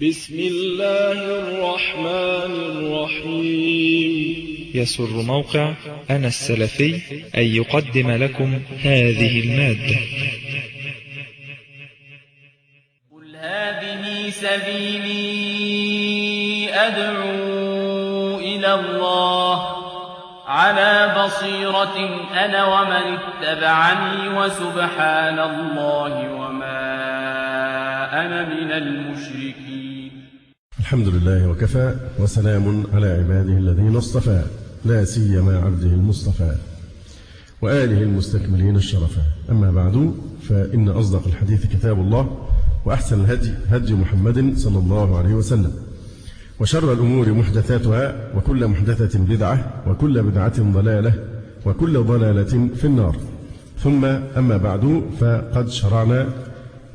بسم الله الرحمن الرحيم. يسر موقع أنا السلفي أن يقدم لكم هذه المادة. قل هذه سبيلي أدعو إلى الله على بصيرة أنا ومن اتبعني وسبحان الله وما أنا من المشركين. الحمد لله وكفى وسلام على عباده الذين اصطفى لا سيما عبده المصطفى وآله المستكملين الشرفا. أما بعد فإن أصدق الحديث كتاب الله وأحسن الهدي هدي محمد صلى الله عليه وسلم وشر الأمور محدثاتها وكل محدثة بدعة وكل بدعة ضلالة وكل ضلالة في النار. ثم أما بعد فقد شرعنا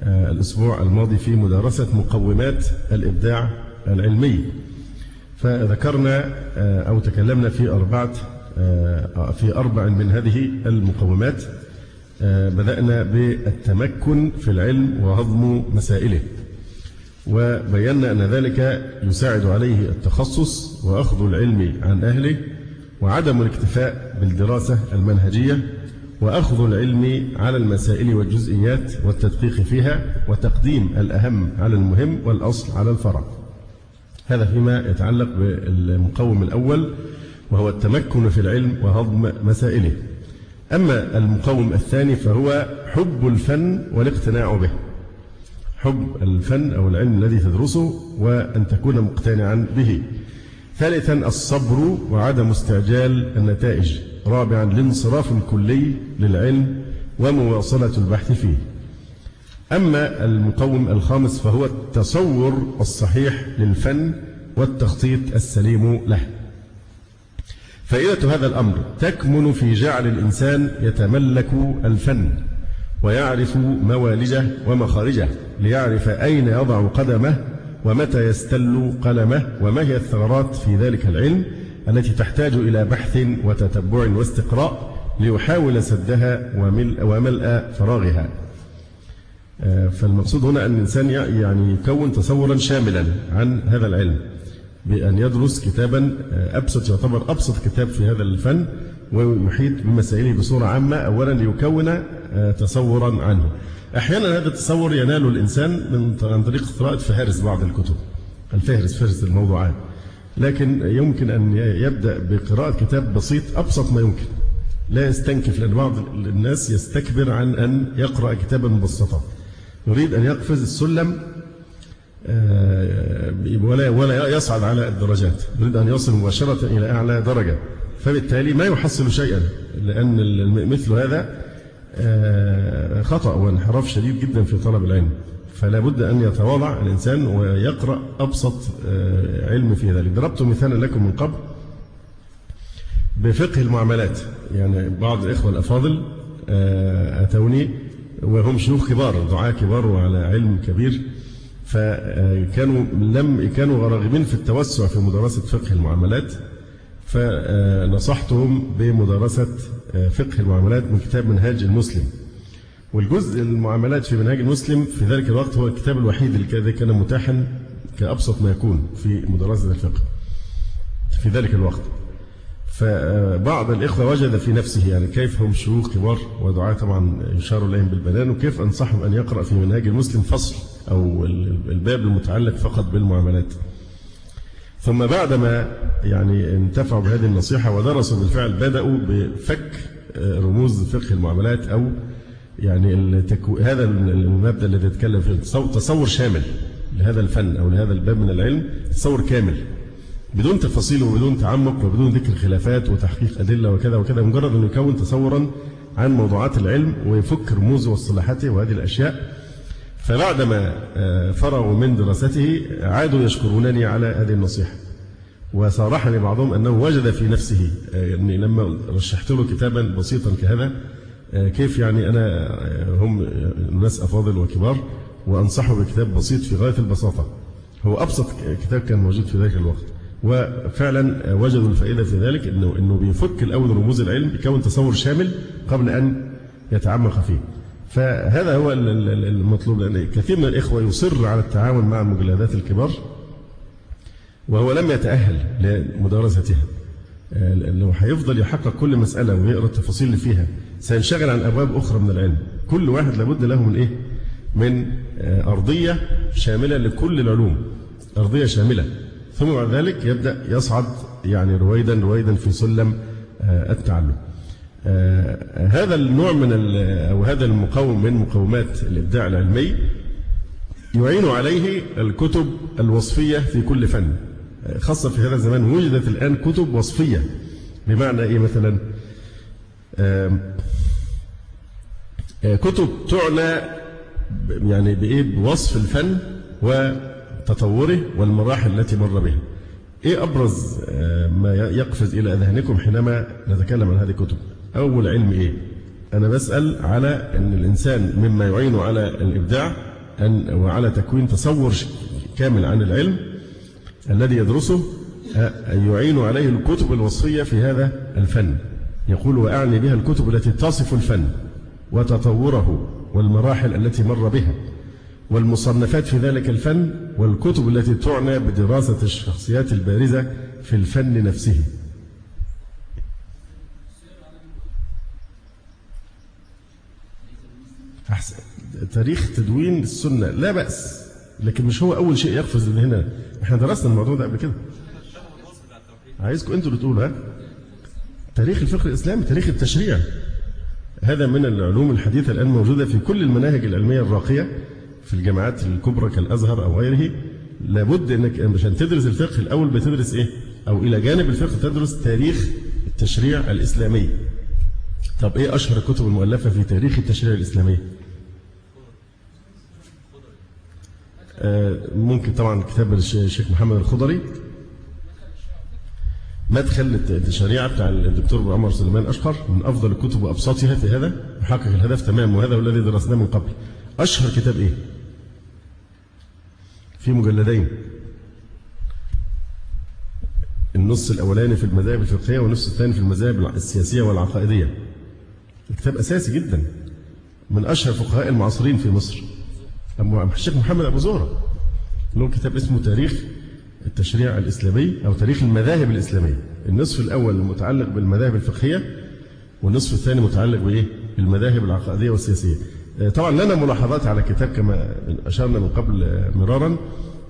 الأسبوع الماضي في مدارسة مقومات الإبداع العلمي، فذكرنا أو تكلمنا في أربع من هذه المقومات. بدأنا بالتمكن في العلم وهضم مسائله، وبينا أن ذلك يساعد عليه التخصص وأخذ العلم عن أهله وعدم الاكتفاء بالدراسة المنهجية وأخذ العلم على المسائل والجزئيات والتدقيق فيها وتقديم الأهم على المهم والأصل على الفرع. هذا فيما يتعلق بالمقوم الأول وهو التمكن في العلم وهضم مسائله. أما المقوم الثاني فهو حب الفن والاقتناع به، حب الفن أو العلم الذي تدرسه وأن تكون مقتنعا به. ثالثا الصبر وعدم استعجال النتائج. رابعا الانصراف الكلي للعلم ومواصلة البحث فيه. أما المقوم الخامس فهو التصور الصحيح للفن والتخطيط السليم له. فائدة هذا الأمر تكمن في جعل الإنسان يتملك الفن ويعرف موالجه ومخارجه، ليعرف أين يضع قدمه ومتى يستل قلمه، وما هي الثغرات في ذلك العلم التي تحتاج إلى بحث وتتبع واستقراء ليحاول سدها وملء فراغها. فالمقصود هنا أن الإنسان يعني يكون تصورا شاملا عن هذا العلم بأن يدرس كتابا يعتبر أبسط كتاب في هذا الفن ويحيط بمسائله بصورة عامة أولا ليكون تصورا عنه. أحيانا هذا التصور ينال الإنسان عن طريق قراءة فهارس بعض الكتب، فهرس الموضوعات، لكن يمكن أن يبدأ بقراءة كتاب بسيط أبسط ما يمكن، لا يستنكف، لأن بعض الناس يستكبر عن أن يقرأ كتابا مبسطا، يريد أن يقفز السلم ولا يصعد على الدرجات، يريد أن يصل مباشرة إلى أعلى درجة، فبالتالي ما يحصل شيئا، لأن مثل هذا خطأ وانحراف شديد جدا في طلب العلم. فلا بد أن يتواضع الإنسان ويقرأ أبسط علم في ذلك. ضربت مثالا لكم من قبل بفقه المعاملات. يعني بعض الإخوة الأفاضل أتوني وهم شيوخ كبار، دعاة كبار وعلى علم كبير، كانوا راغبين في التوسع في مدرسة فقه المعاملات، فنصحتهم بمدرسة فقه المعاملات من كتاب منهاج المسلم. والجزء المعاملات في منهاج المسلم في ذلك الوقت هو الكتاب الوحيد الذي كان متاحا كأبسط ما يكون في مدرسة الفقه في ذلك الوقت. فبعض الإخوة وجد في نفسه يعني كيف هم شيوخ كبار ودعاة طبعا يشار إليهم بالبنان، وكيف أنصحهم أن يقرأ في منهاج المسلم فصل أو الباب المتعلق فقط بالمعاملات. ثم بعدما يعني انتفعوا بهذه النصيحة ودرسوا بالفعل بدأوا بفك رموز فقه المعاملات أو يعني هذا المبدأ الذي يتكلم فيه تصور شامل لهذا الفن أو لهذا الباب من العلم، تصور كامل بدون تفاصيل وبدون تعمق وبدون ذكر خلافات وتحقيق أدلة وكذا وكذا، مجرد أن يكون تصورا عن موضوعات العلم ويفك رموزه واصطلاحاته وهذه الأشياء. فبعدما فرغوا من دراسته عادوا يشكرونني على هذه النصيحة، وصارحني بعضهم أنه وجد في نفسه يعني لما رشحت له كتابا بسيطا كهذا كيف يعني أنا هم ناس أفاضل وكبار وأنصحه بكتاب بسيط في غاية البساطة، هو أبسط كتاب كان موجود في ذلك الوقت. وفعلا وجدوا الفائدة في ذلك إنه بيفك الأول رموز العلم، يكون تصور شامل قبل أن يتعمق فيه. فهذا هو المطلوب، لأن كثير من الإخوة يصر على التعامل مع المجلدات الكبار وهو لم يتأهل لمدارستها. لو هيفضل يحقق كل مسألة ويقرأ التفاصيل اللي فيها سينشغل عن أبواب أخرى من العلم. كل واحد لابد له من إيه؟ من أرضية شاملة لكل العلوم، أرضية شاملة، ثم بعد ذلك يبدأ يصعد يعني رويدا في سلم التعلم. هذا النوع أو هذا المقوم من مقومات الإبداع العلمي يعين عليه الكتب الوصفية في كل فن، خاصة في هذا الزمان وجدت الآن كتب وصفية. بمعنى إيه؟ مثلا كتب تعنى يعني بإيه؟ بوصف الفن وتطوره والمراحل التي مر بها. إيه أبرز ما يقفز إلى أذهانكم حينما نتكلم عن هذه الكتب؟ أول علم إيه؟ أنا بسأل على أن الإنسان مما يعين على الإبداع وعلى تكوين تصور كامل عن العلم الذي يدرسه يعين عليه الكتب الوصفية في هذا الفن. يقول وأعني بها الكتب التي تصف الفن وتطوره والمراحل التي مر بها والمصنفات في ذلك الفن والكتب التي تعنى بدراسة الشخصيات البارزة في الفن نفسه. أحسن. تاريخ تدوين السنة لا بأس، لكن مش هو أول شيء يقفز من هنا. احنا درسنا الموضوع ده قبل كده. عايزكم انتوا اللي تقولوا. تاريخ الفقه الإسلامي، تاريخ التشريع، هذا من العلوم الحديثة الآن موجودة في كل المناهج العلمية الراقية في الجامعات الكبرى كالأزهر أو غيره. لابد أنك عشان تدرس الفقه الأول بتدرس إيه؟ أو إلى جانب الفقه تدرس تاريخ التشريع الإسلامي. طب إيه أشهر الكتب المؤلفة في تاريخ التشريع الإسلامي؟ ممكن طبعا كتاب الشيخ محمد الخضري، مدخل الشريعة بتاع الدكتور عمر سليمان أشقر، من أفضل الكتب وأبسطها في هذا، يحقق الهدف تمام، وهذا هو الذي درسناه من قبل. أشهر كتاب إيه؟ في مجلدين، النص الأولاني في المذاهب الفقهية والنص الثاني في المذاهب السياسية والعقائدية. الكتاب أساسي جدا، من أشهر فقهاء المعاصرين في مصر الشيخ محمد أبو زهرة، له كتاب اسمه تاريخ التشريع الإسلامي أو تاريخ المذاهب الإسلامية. النصف الأول متعلق بالمذاهب الفقهية والنصف الثاني متعلق بإيه؟ بالمذاهب العقائدية والسياسية. طبعا لنا ملاحظات على الكتاب كما أشرنا من قبل مرارا،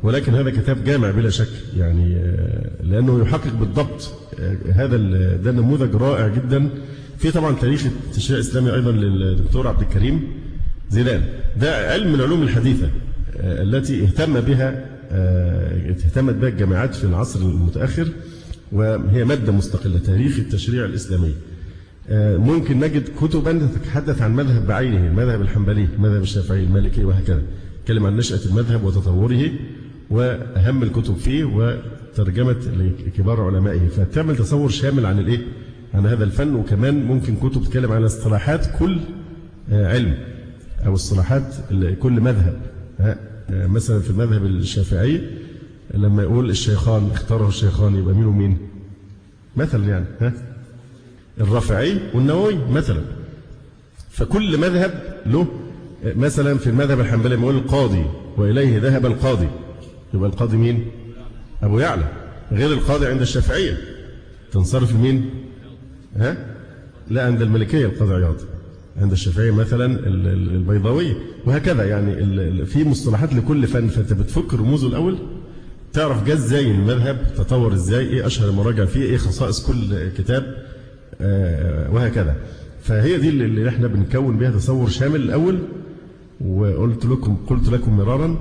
ولكن هذا كتاب جامع بلا شك، يعني لأنه يحقق بالضبط هذا. ده نموذج رائع جدا. في طبعا تاريخ التشريع الإسلامي أيضا للدكتور عبد الكريم زيدان، ده علم من العلوم الحديثة التي اهتمت بها الجامعات في العصر المتأخر، وهي مادة مستقلة، تاريخ التشريع الإسلامي. ممكن نجد كتبا تتحدث عن مذهب بعينه، المذهب الحنبلي، المذهب الشافعي، المالكي، وهكذا، تكلم عن نشأة المذهب وتطوره وأهم الكتب فيه وترجمة لكبار علمائه، فتعمل تصور شامل عن الإيه؟ عن هذا الفن. وكمان ممكن كتب تتكلم عن اصطلاحات كل علم أو اصطلاحات كل مذهب. مثلا في المذهب الشافعي لما يقول الشيخان اختاره الشيخان يبقى مين ومين؟ مثلا يعني الرافعي والنووي مثلا. فكل مذهب له، مثلا في المذهب الحنبلي لما يقول القاضي وإليه ذهب القاضي، يبقى القاضي مين؟ أبو يعلى. غير القاضي عند الشافعية تنصرف لمين؟ لا، عند المالكية القاضي عياض، عند الشافعية مثلا البيضاوي، وهكذا. يعني في مصطلحات لكل فن، فأنت بتفك رموزه الأول، تعرف جاء ازاي المذهب، تطور ازاي، ايه أشهر المراجع فيه، ايه خصائص كل كتاب، وهكذا. فهي دي اللي احنا بنكون بها تصور شامل الأول. وقلت لكم مرارا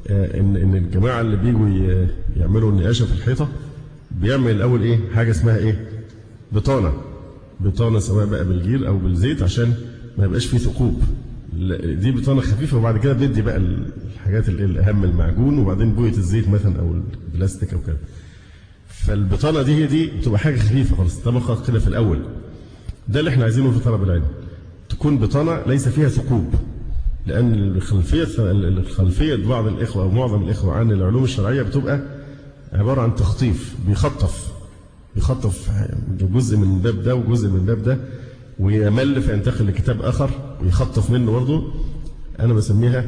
ان الجماعة اللي بيجوا يعملوا النقاشة في الحيطة بيعمل الأول ايه؟ حاجة اسمها ايه؟ بطانة سواء بقى بالجير أو بالزيت عشان ما يبقاش فيه ثقوب. دي بطانة خفيفة، وبعد كده بيدي بقى الحاجات الأهم، المعجون، وبعدين بوية الزيت مثلا أو البلاستيك أو كده. فالبطانة دي بتبقى حاجة خفيفة خالص، طبقة كده في الأول. ده اللي احنا عايزينه في طلب العلم، تكون بطانة ليس فيها ثقوب، لأن الخلفية بعض الإخوة أو معظم الإخوة عن العلوم الشرعية بتبقى عبارة عن تخطيف، بيخطف جزء من الباب ده وجزء من الباب ده، ويمل فينتقل لكتاب آخر ويخطف منه برضه. أنا بسميها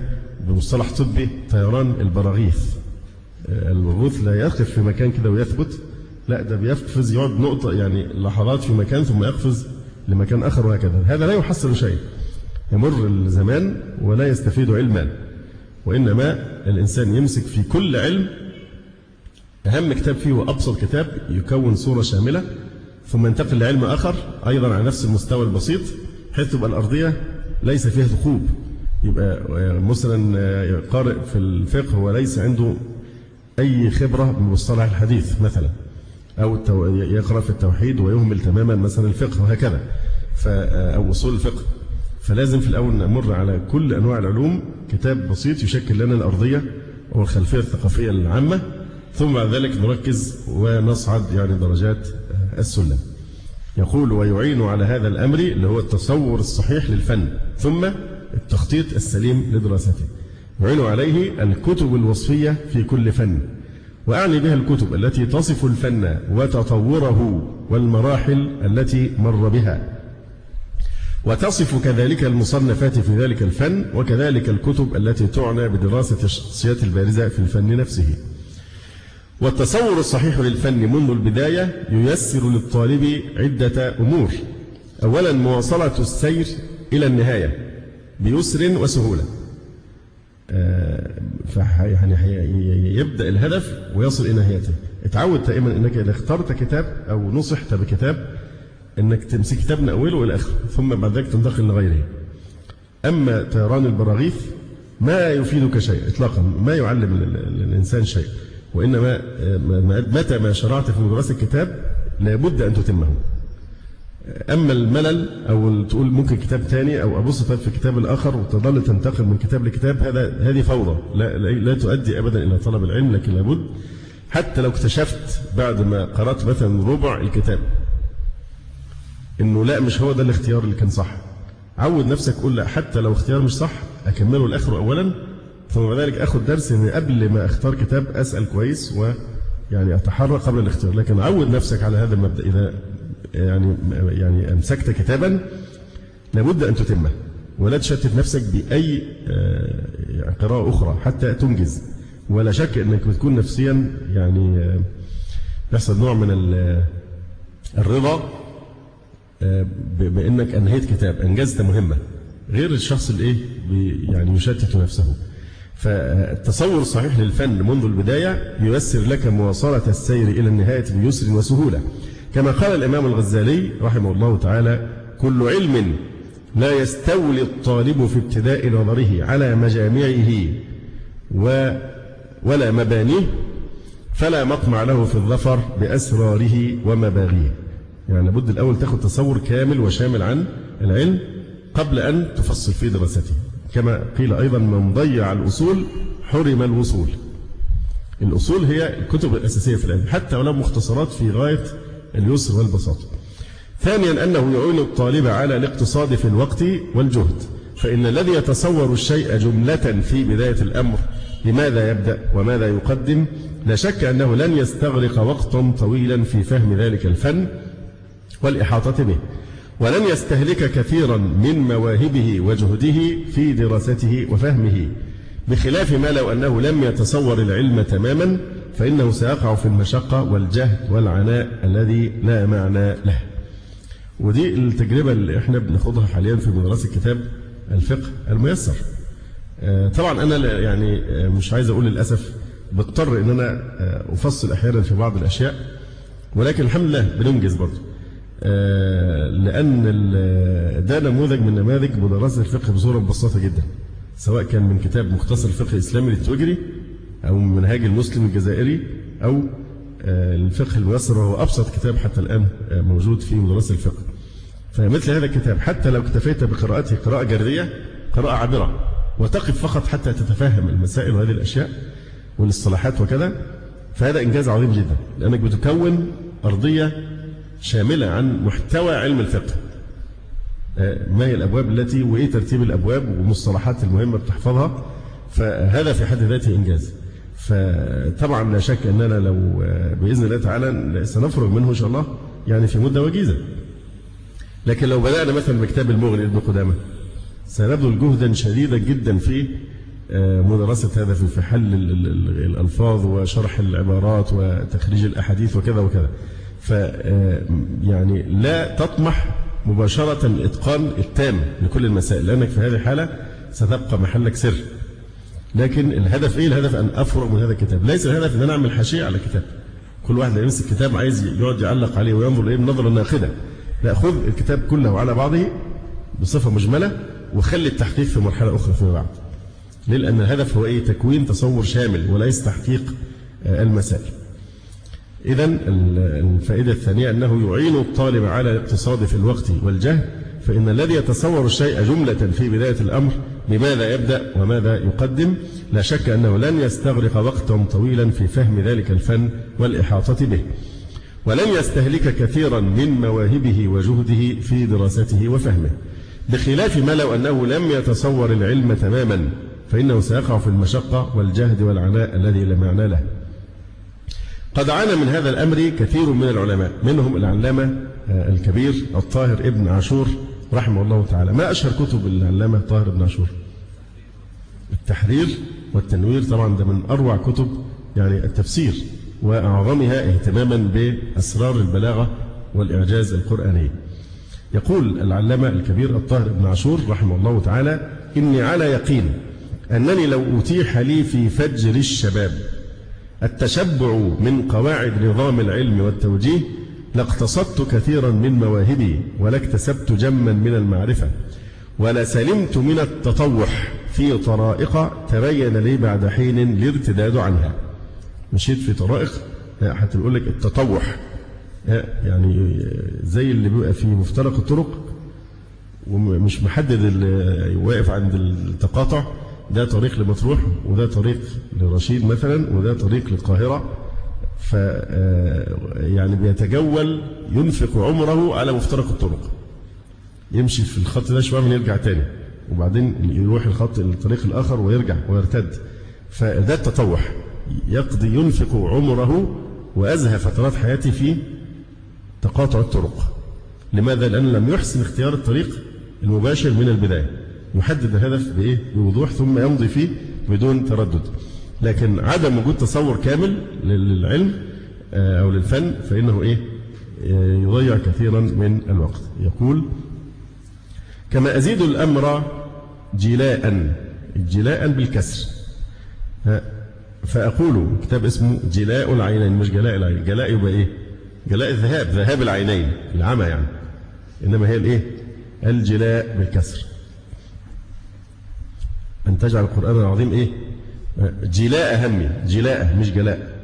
بمصطلح طبي طيران البراغيث. البراغيث لا يقف في مكان كده ويثبت، لا ده بيقفز، يقعد نقطة يعني لحظات في مكان ثم يقفز لمكان آخر وهكذا. هذا لا يحصل شيء، يمر الزمان ولا يستفيد علما، وإنما الإنسان يمسك في كل علم أهم كتاب فيه وأبسط كتاب يكون صورة شاملة، ثم ينتقل لعلم آخر أيضا على نفس المستوى البسيط، حيث تبقى الأرضية ليس فيها ثقوب. يبقى مثلا قارئ في الفقه وليس عنده أي خبرة بمصطلح الحديث مثلا، أو يقرأ في التوحيد ويهمل تماما مثلا الفقه وهكذا، أو أصول الفقه. فلازم في الأول نمر على كل أنواع العلوم كتاب بسيط يشكل لنا الأرضية أو الخلفية الثقافية العامة، ثم بعد ذلك نركز ونصعد يعني درجات السلم. يقول: ويعين على هذا الأمر اللي هو التصور الصحيح للفن، ثم التخطيط السليم لدراسته. يعين عليه الكتب الوصفية في كل فن، وأعني بها الكتب التي تصف الفن وتطوره والمراحل التي مر بها، وتصف كذلك المصنفات في ذلك الفن، وكذلك الكتب التي تعنى بدراسة الشخصيات البارزة في الفن نفسه. والتصور الصحيح للفن منذ البداية ييسر للطالب عدة أمور: أولا مواصلة السير إلى النهاية بيسر وسهولة، يبدأ الهدف ويصل إلى نهايته. اتعود دائما أنك إذا اخترت كتاب أو نصحت بكتاب أنك تمسك كتاب من أوله إلى آخره، ثم بعد ذلك تنتقل لغيره. أما طيران البراغيث ما يفيدك شيء إطلاقا، ما يعلم الإنسان شيء، وإنما متى ما شرعت في دراسة الكتاب لابد أن تتمه. أما الملل أو تقول ممكن كتاب ثاني أو أبص طيب في الكتاب الآخر وتظل تنتقل من كتاب لكتاب، هذه فوضى لا تؤدي أبدا إلى طلب العلم. لكن لابد حتى لو اكتشفت بعد ما قرأت مثلا ربع الكتاب إنه لا مش هو ده الاختيار اللي كان صح، عود نفسك قول لا، حتى لو اختيار مش صح أكمله لآخره أولا، ثم بعد ذلك أخذ درس إن قبل ما أختار كتاب أسأل كويس ويعني أتحرك قبل الاختيار. لكن عود نفسك على هذا المبدأ. إذا يعني أمسكت كتابا لابد أن تتمه، ولا تشتت نفسك بأي قراءة أخرى حتى تنجز. ولا شك أنك بتكون نفسيا يعني يحصل نوع من الرضا بأنك أنهيت كتاب، أنجزت مهمة، غير الشخص اللي يعني يشتت نفسه. فالتصور الصحيح للفن منذ البداية ييسر لك مواصلة السير إلى النهاية بيسر وسهولة، كما قال الإمام الغزالي رحمه الله تعالى: كل علم لا يستولي الطالب في ابتداء نظره على مجامعه ولا مبانيه فلا مطمع له في الظفر بأسراره ومباغيه. يعني لابد الأول تأخذ تصور كامل وشامل عن العلم قبل أن تفصل في دراسته. كما قيل أيضا: من ضيع الأصول حرم الوصول. الأصول هي الكتب الأساسية في العلم، حتى ولو مختصرات في غاية اليسر والبساطة. ثانيا أنه يعين الطالب على الاقتصاد في الوقت والجهد، فإن الذي يتصور الشيء جملة في بداية الأمر لماذا يبدأ وماذا يقدم لا شك أنه لن يستغرق وقتا طويلا في فهم ذلك الفن والإحاطة به، ولن يستهلك كثيرا من مواهبه وجهده في دراسته وفهمه، بخلاف ما لو أنه لم يتصور العلم تماما فإنه سيقع في المشقة والجهد والعناء الذي لا معنى له. ودي التجربة اللي احنا بناخدها حاليا في مدرسة كتاب الفقه الميسر. طبعا أنا يعني مش عايز أقول للأسف بضطر إن أنا أفصل أحيانا في بعض الأشياء، ولكن الحمد لله بننجز برضه، لأن ده نموذج من نماذج مدرسة الفقه بصورة مبسطة جدا، سواء كان من كتاب مختصر الفقه الإسلامي للتوجري أو من منهاج المسلم الجزائري أو الفقه الميسر، وهو أبسط كتاب حتى الآن موجود في مدرسة الفقه. فمثل هذا الكتاب حتى لو اكتفيت بقراءته قراءة جردية، قراءة عابرة، وتقف فقط حتى تتفهم المسائل وهذه الأشياء والاصطلاحات وكذا، فهذا إنجاز عظيم جدا، لأنك بتكون أرضية شاملة عن محتوى علم الفقه. ما هي الأبواب التي وإيه ترتيب الأبواب والمصطلحات المهمة بتحفظها، فهذا في حد ذاته إنجاز. فطبعا لا شك أننا لو بإذن الله تعالى سنفرغ منه إن شاء الله يعني في مدة وجيزة. لكن لو بدأنا مثلا بكتاب المغني ابن قدامة سنبذل جهدا شديدا جدا في مدرسة هذا في حل الألفاظ وشرح العبارات وتخريج الأحاديث وكذا وكذا. يعني لا تطمح مباشرة الإتقان التام لكل المسائل، لأنك في هذه الحالة ستبقى محلك سر. لكن الهدف إيه؟ الهدف أن أفرغ من هذا الكتاب. ليس الهدف أن أنا أعمل حاشية على كتاب، كل واحد يمسك كتاب عايز يقعد يعلق عليه وينظر إليه بنظرة ناقدة. لا، خذ الكتاب كله على بعضه بصفة مجملة وخلي التحقيق في مرحلة أخرى فيما بعد. ليه؟ لأن الهدف هو إيه؟ تكوين تصور شامل وليس تحقيق المسائل. إذن الفائدة الثانية أنه يعين الطالب على الاقتصاد في الوقت والجهد، فإن الذي يتصور الشيء جملة في بداية الأمر بماذا يبدأ وماذا يقدم لا شك أنه لن يستغرق وقتا طويلا في فهم ذلك الفن والإحاطة به، ولن يستهلك كثيرا من مواهبه وجهده في دراسته وفهمه، بخلاف ما لو أنه لم يتصور العلم تماما فإنه سيقع في المشقة والجهد والعناء الذي لا معنى له. قد عانى من هذا الأمر كثير من العلماء، منهم العلامة الكبير الطاهر ابن عاشور رحمه الله تعالى. ما أشهر كتب العلامة الطاهر ابن عاشور؟ التحرير والتنوير، طبعا ده من أروع كتب يعني التفسير وأعظمها اهتماما بأسرار البلاغة والإعجاز القرآني. يقول العلامة الكبير الطاهر ابن عاشور رحمه الله تعالى: إني على يقين أنني لو أتيح لي في فجر الشباب التشبع من قواعد نظام العلم والتوجيه لاقتصدت كثيرا من مواهبي ولاكتسبت جما من المعرفة ولسلمت من التطوح في طرائق تبين لي بعد حين الارتداد عنها. مشيت في طرائق حتى بيقول لك التطوح، يعني زي اللي بيبقى في مفترق الطرق ومش محدد اللي واقف عند التقاطع، ده طريق لمطروح وده طريق لرشيد مثلا وده طريق للقاهرة، يعني بيتجول ينفق عمره على مفترق الطرق، يمشي في الخط ده شوية يرجع تاني وبعدين يروح الطريق الآخر ويرجع ويرتد. فده التطوح، يقضي ينفق عمره وأزهى فترات حياته في تقاطع الطرق. لماذا؟ لأنه لم يحسن اختيار الطريق المباشر من البداية، يحدد الهدف بإيه؟ بوضوح ثم يمضي فيه بدون تردد. لكن عدم وجود تصور كامل للعلم أو للفن فإنه إيه؟ يضيع كثيرا من الوقت. يقول: كما أزيد الأمر جلاء بالكسر، فأقول كتاب اسمه جلاء العينين، مش جلاء العين، جلاء يبقى إيه؟ جلاء الذهاب، ذهاب العينين، العمى يعني، إنما هي الإيه؟ الجلاء بالكسر. أن تجعل القرآن العظيم إيه؟ جلاء همي، جلاء مش جلاء.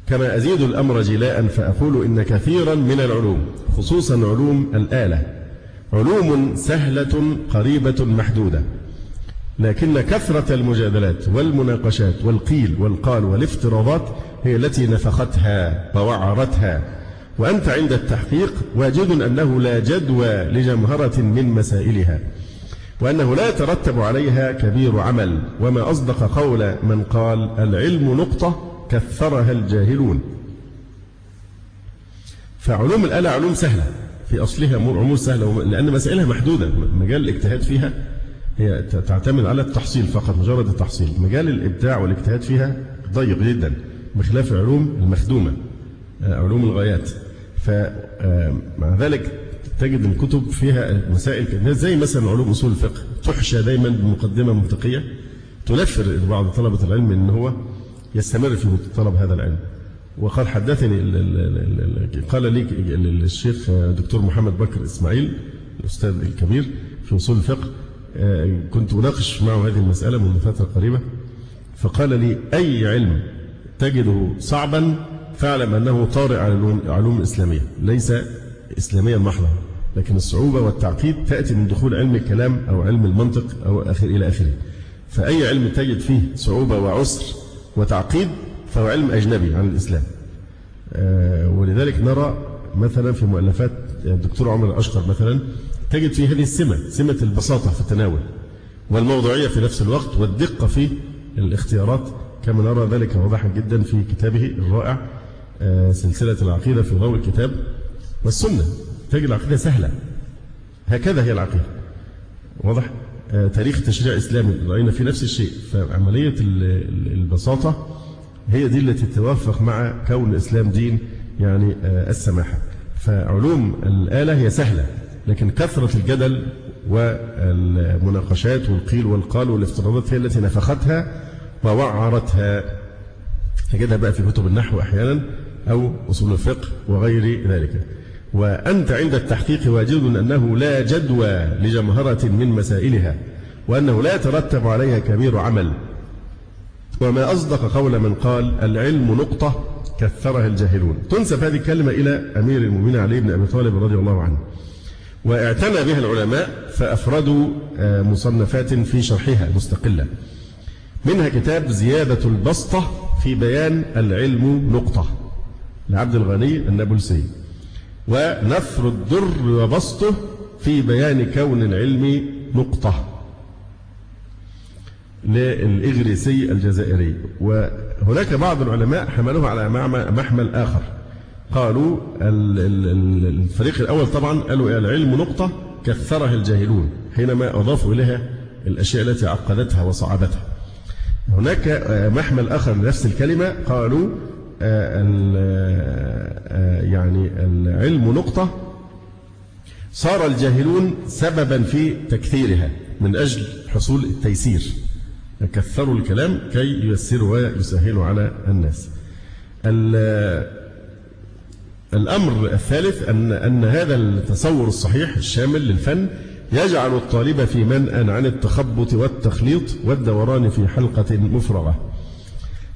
كما أزيد الأمر جلاء فأقول إن كثيرا من العلوم خصوصا علوم الآلة علوم سهلة قريبة محدودة، لكن كثرة المجادلات والمناقشات والقيل والقال والافتراضات هي التي نفختها ووعرتها، وأنت عند التحقيق واجد أنه لا جدوى لجمهرة من مسائلها، وأنه لا يترتب عليها كبير عمل، وما أصدق قول من قال العلم نقطة كثرها الجاهلون. فعلوم الآلة علوم سهلة في أصلها، علوم سهلة لأن مسائلها محدودة، مجال الاجتهاد فيها هي تعتمد على التحصيل فقط، مجرد التحصيل. مجال الإبداع والاجتهاد فيها ضيق جدا بخلاف علوم المخدومة، علوم الغايات. فمع ذلك تجد الكتب فيها مسائل زي مثلا علوم أصول الفقه تحشى دايما بمقدمة منطقية تنفر بعض طلبة العلم أن هو يستمر في طلب هذا العلم. وقال حدثني قال لي الشيخ دكتور محمد بكر إسماعيل الأستاذ الكبير في أصول الفقه، كنت أناقش معه هذه المسألة منذ فترة قريبة، فقال لي أي علم تجده صعبا فاعلم أنه طارئ على العلوم الإسلامية، ليس إسلاميا محضا، لكن الصعوبة والتعقيد تأتي من دخول علم الكلام أو علم المنطق أو إلى آخره. فأي علم تجد فيه صعوبة وعسر وتعقيد فهو علم أجنبي عن الإسلام. ولذلك نرى مثلا في مؤلفات الدكتور عمر الأشقر مثلا تجد فيه هذه سمة البساطة في التناول والموضوعية في نفس الوقت والدقة في الاختيارات، كما نرى ذلك واضحا جدا في كتابه الرائع سلسلة العقيدة في ضوء الكتاب والسنة. تجد العقيدة سهلة، هكذا هي العقيدة. واضح؟ تاريخ التشريع الإسلامي رأينا في نفس الشيء. فعملية البساطة هي دي التي تتوافق مع كون الإسلام دين يعني السماحة. فعلوم الآلة هي سهلة، لكن كثرة الجدل والمناقشات والقيل والقال والافتراضات هي التي نفختها ووعرتها. تجدها بقى في كتب النحو أحيانا أو أصول الفقه وغير ذلك. وأنت عند التحقيق واجد أنه لا جدوى لجمهرة من مسائلها، وأنه لا يترتب عليها كبير عمل. وما أصدق قول من قال العلم نقطة كثرها الجاهلون. تنسب هذه الكلمة إلى أمير المؤمنين علي بن أبي طالب رضي الله عنه، واعتنى بها العلماء فأفردوا مصنفات في شرحها مستقلة، منها كتاب زيادة البسطة في بيان العلم نقطة لعبد الغني النابلسي، ونثر الدر وبسطه في بيان كون العلم نقطة للإغريسي الجزائري. وهناك بعض العلماء حملوه على محمل آخر، قالوا الفريق الأول طبعا قالوا العلم نقطة كثرها الجاهلون حينما أضافوا إليها الأشياء التي عقدتها وصعبتها. هناك محمل آخر لنفس الكلمة، قالوا يعني العلم نقطة صار الجاهلون سببا في تكثيرها من أجل حصول التيسير، كثروا الكلام كي ييسروا ويسهلوا على الناس. الأمر الثالث أن هذا التصور الصحيح الشامل للفن يجعل الطالب في منأى عن التخبط والتخليط والدوران في حلقة مفرغة،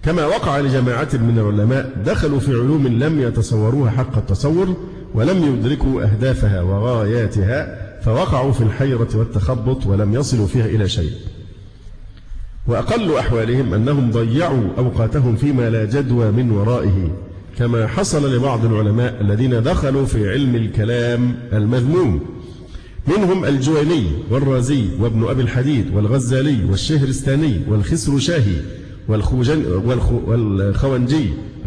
كما وقع لجماعة من العلماء دخلوا في علوم لم يتصوروها حق التصور ولم يدركوا أهدافها وغاياتها، فوقعوا في الحيرة والتخبط ولم يصلوا فيها إلى شيء. وأقل أحوالهم أنهم ضيعوا أوقاتهم فيما لا جدوى من ورائه، كما حصل لبعض العلماء الذين دخلوا في علم الكلام المذموم، منهم الجويني والرازي وابن أبي الحديد والغزالي والشهرستاني والخسروشاهي والخونجي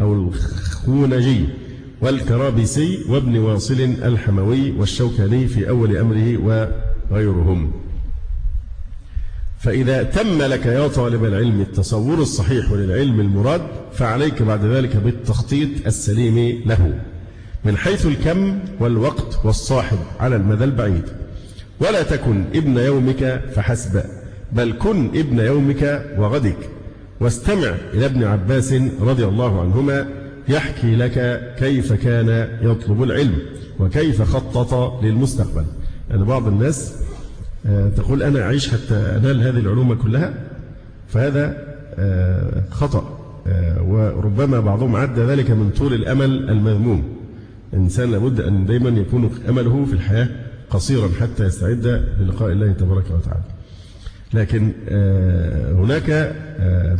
أو الخونجي والكرابيسي وابن واصل الحموي والشوكاني في أول أمره وغيرهم. فإذا تم لك يا طالب العلم التصور الصحيح للعلم المراد، فعليك بعد ذلك بالتخطيط السليم له من حيث الكم والوقت والصاحب على المدى البعيد. ولا تكن ابن يومك فحسب، بل كن ابن يومك وغدك. واستمع إلى ابن عباس رضي الله عنهما يحكي لك كيف كان يطلب العلم وكيف خطط للمستقبل. يعني بعض الناس تقول أنا أعيش حتى أنال هذه العلوم كلها، فهذا خطأ، وربما بعضهم عد ذلك من طول الأمل المذموم. الإنسان لابد أن دايما يكون أمله في الحياة قصيرا حتى يستعد للقاء الله تبارك وتعالى. لكن هناك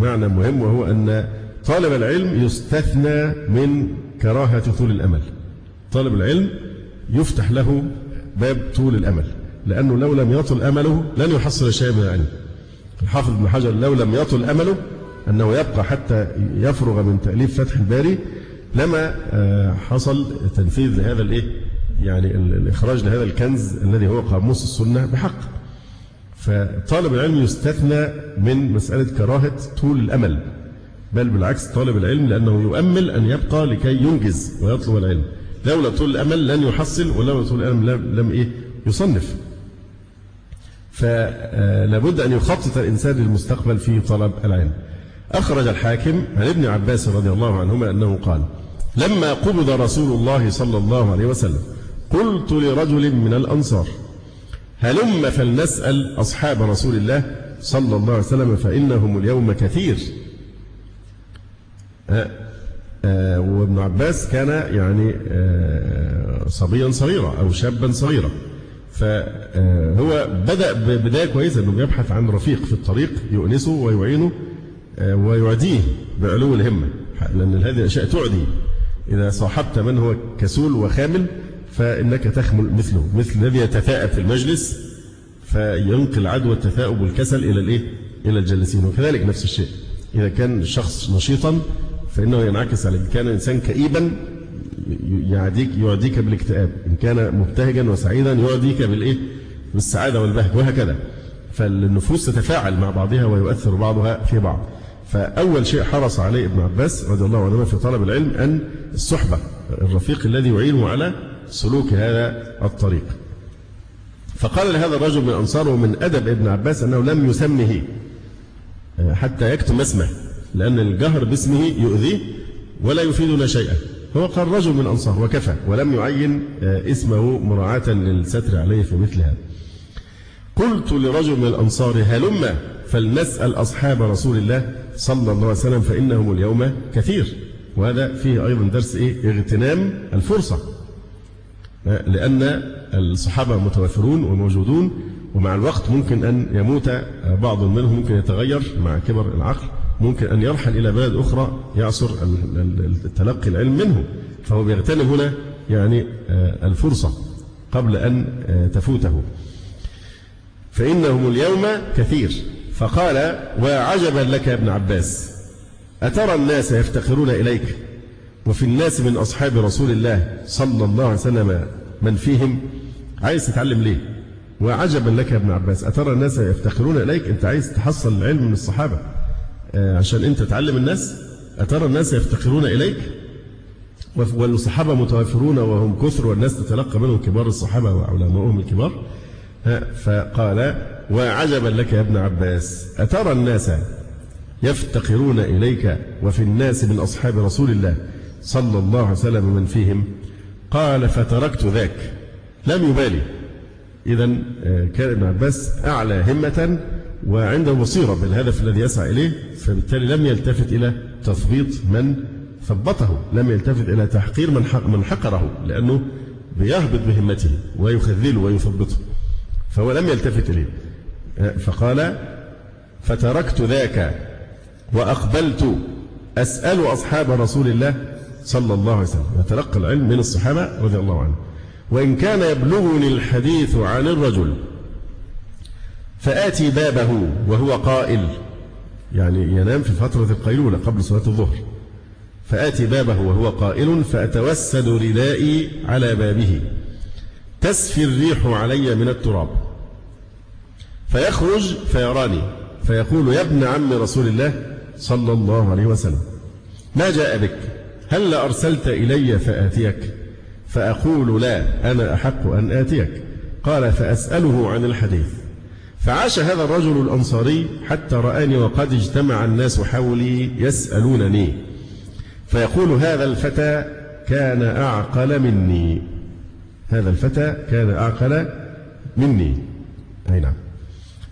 معنى مهم، وهو أن طالب العلم يستثنى من كراهة طول الأمل. طالب العلم يفتح له باب طول الأمل، لأنه لو لم يطل أمله لن يحصل شيء من العلم. الحافظ ابن حجر لو لم يطل أمله أنه يبقى حتى يفرغ من تأليف فتح الباري لما حصل تنفيذ لهذا يعني الإخراج لهذا الكنز الذي هو قاموس السنة بحق. فطالب العلم يستثنى من مسألة كراهة طول الأمل، بل بالعكس طالب العلم لأنه يؤمل أن يبقى لكي ينجز ويطلب العلم. لولا طول الأمل لن يحصل، ولولا طول الأمل لم يصنف. فلابد أن يخطط الإنسان للمستقبل في طلب العلم. أخرج الحاكم عن ابن عباس رضي الله عنهما أنه قال: لما قبض رسول الله صلى الله عليه وسلم قلت لرجل من الأنصار: هلم فلنسأل أصحاب رسول الله صلى الله عليه وسلم فإنهم اليوم كثير. وابن عباس كان يعني صبيا صغيرا أو شابا صغيرا، فهو بدأ ببداية كويسة أنه يبحث عن رفيق في الطريق يؤنسه ويعينه ويعديه بعلو الهمة، لأن هذه الأشياء تعدي. إذا صاحبت من هو كسول وخامل فإنك تخمل مثله، مثل الذي يتثاءب في المجلس فينقل عدوى التثاؤب والكسل إلى الجالسين. وكذلك نفس الشيء إذا كان الشخص نشيطا فإنه ينعكس عليه. كان الإنسان كئيبا يعديك بالاكتئاب، إن كان مبتهجا وسعيدا يعديك بالسعادة والبهج وهكذا. فالنفوس تتفاعل مع بعضها ويؤثر بعضها في بعض. فأول شيء حرص عليه ابن عباس رضي الله عنهما في طلب العلم أن الصحبة، الرفيق الذي يعينه على سلوك هذا الطريق. فقال لهذا الرجل من الأنصار، ومن أدب ابن عباس أنه لم يسمه حتى يكتم اسمه، لأن الجهر باسمه يؤذيه ولا يفيدنا شيئا. هو قال رجل من الأنصار وكفى، ولم يعين اسمه مراعاة للستر عليه في مثل هذا. قلت لرجل من الأنصار هلم فلنسأل أصحاب رسول الله صلى الله عليه وسلم فإنهم اليوم كثير. وهذا فيه أيضا درس اغتنام الفرصة، لأن الصحابة متوافرون وموجودون، ومع الوقت ممكن أن يموت بعض منهم، ممكن يتغير مع كبر العقل، ممكن أن يرحل إلى بلد أخرى يعصر التلقي العلم منه. فهو بيغتنم هنا يعني الفرصة قبل أن تفوته. فإنهم اليوم كثير. فقال وعجبا لك يا ابن عباس، أترى الناس يفتقرون إليك وفي الناس من أصحاب رسول الله صلى الله عليه وسلم من فيهم؟ عايز تتعلم ليه؟ وعجبا لك يا ابن عباس، أترى الناس يفتقرون إليك؟ أنت عايز تحصل العلم من الصحابة عشان أنت تعلم الناس؟ أترى الناس يفتقرون إليك والصحابة متوافرون وهم كثر والناس تتلقى منهم كبار الصحابة وعلمائهم الكبار. فقال وعجبا لك يا ابن عباس، أترى الناس يفتقرون إليك وفي الناس من أصحاب رسول الله صلى الله عليه وسلم من فيهم؟ قال فتركت ذاك. لم يبالي. إذن كان ابن عباس أعلى همة وعنده بصيرة بالهدف الذي يسعى إليه، فبالتالي لم يلتفت إلى تثبيط من ثبطه، لم يلتفت إلى تحقير من حقره، لأنه بيهبط بهمته ويخذله ويثبطه، فهو لم يلتفت إليه. فقال فتركت ذاك وأقبلت أسأل أصحاب رسول الله صلى الله عليه وسلم، يتلقى العلم من الصحابة رضي الله عنهم. وإن كان يبلغني الحديث عن الرجل فآتي بابه وهو قائل، يعني ينام في فترة القيلولة قبل صلاة الظهر، فآتي بابه وهو قائل فأتوسد ردائي على بابه تسفي الريح علي من التراب، فيخرج فيراني فيقول يا ابن عم رسول الله صلى الله عليه وسلم ما جاء بك؟ هل أرسلت إلي فآتيك؟ فأقول لا، أنا أحق أن آتيك. قال فأسأله عن الحديث. فعاش هذا الرجل الأنصاري حتى رآني وقد اجتمع الناس حولي يسألونني، فيقول هذا الفتى كان أعقل مني، هذا الفتى كان أعقل مني. أي نعم.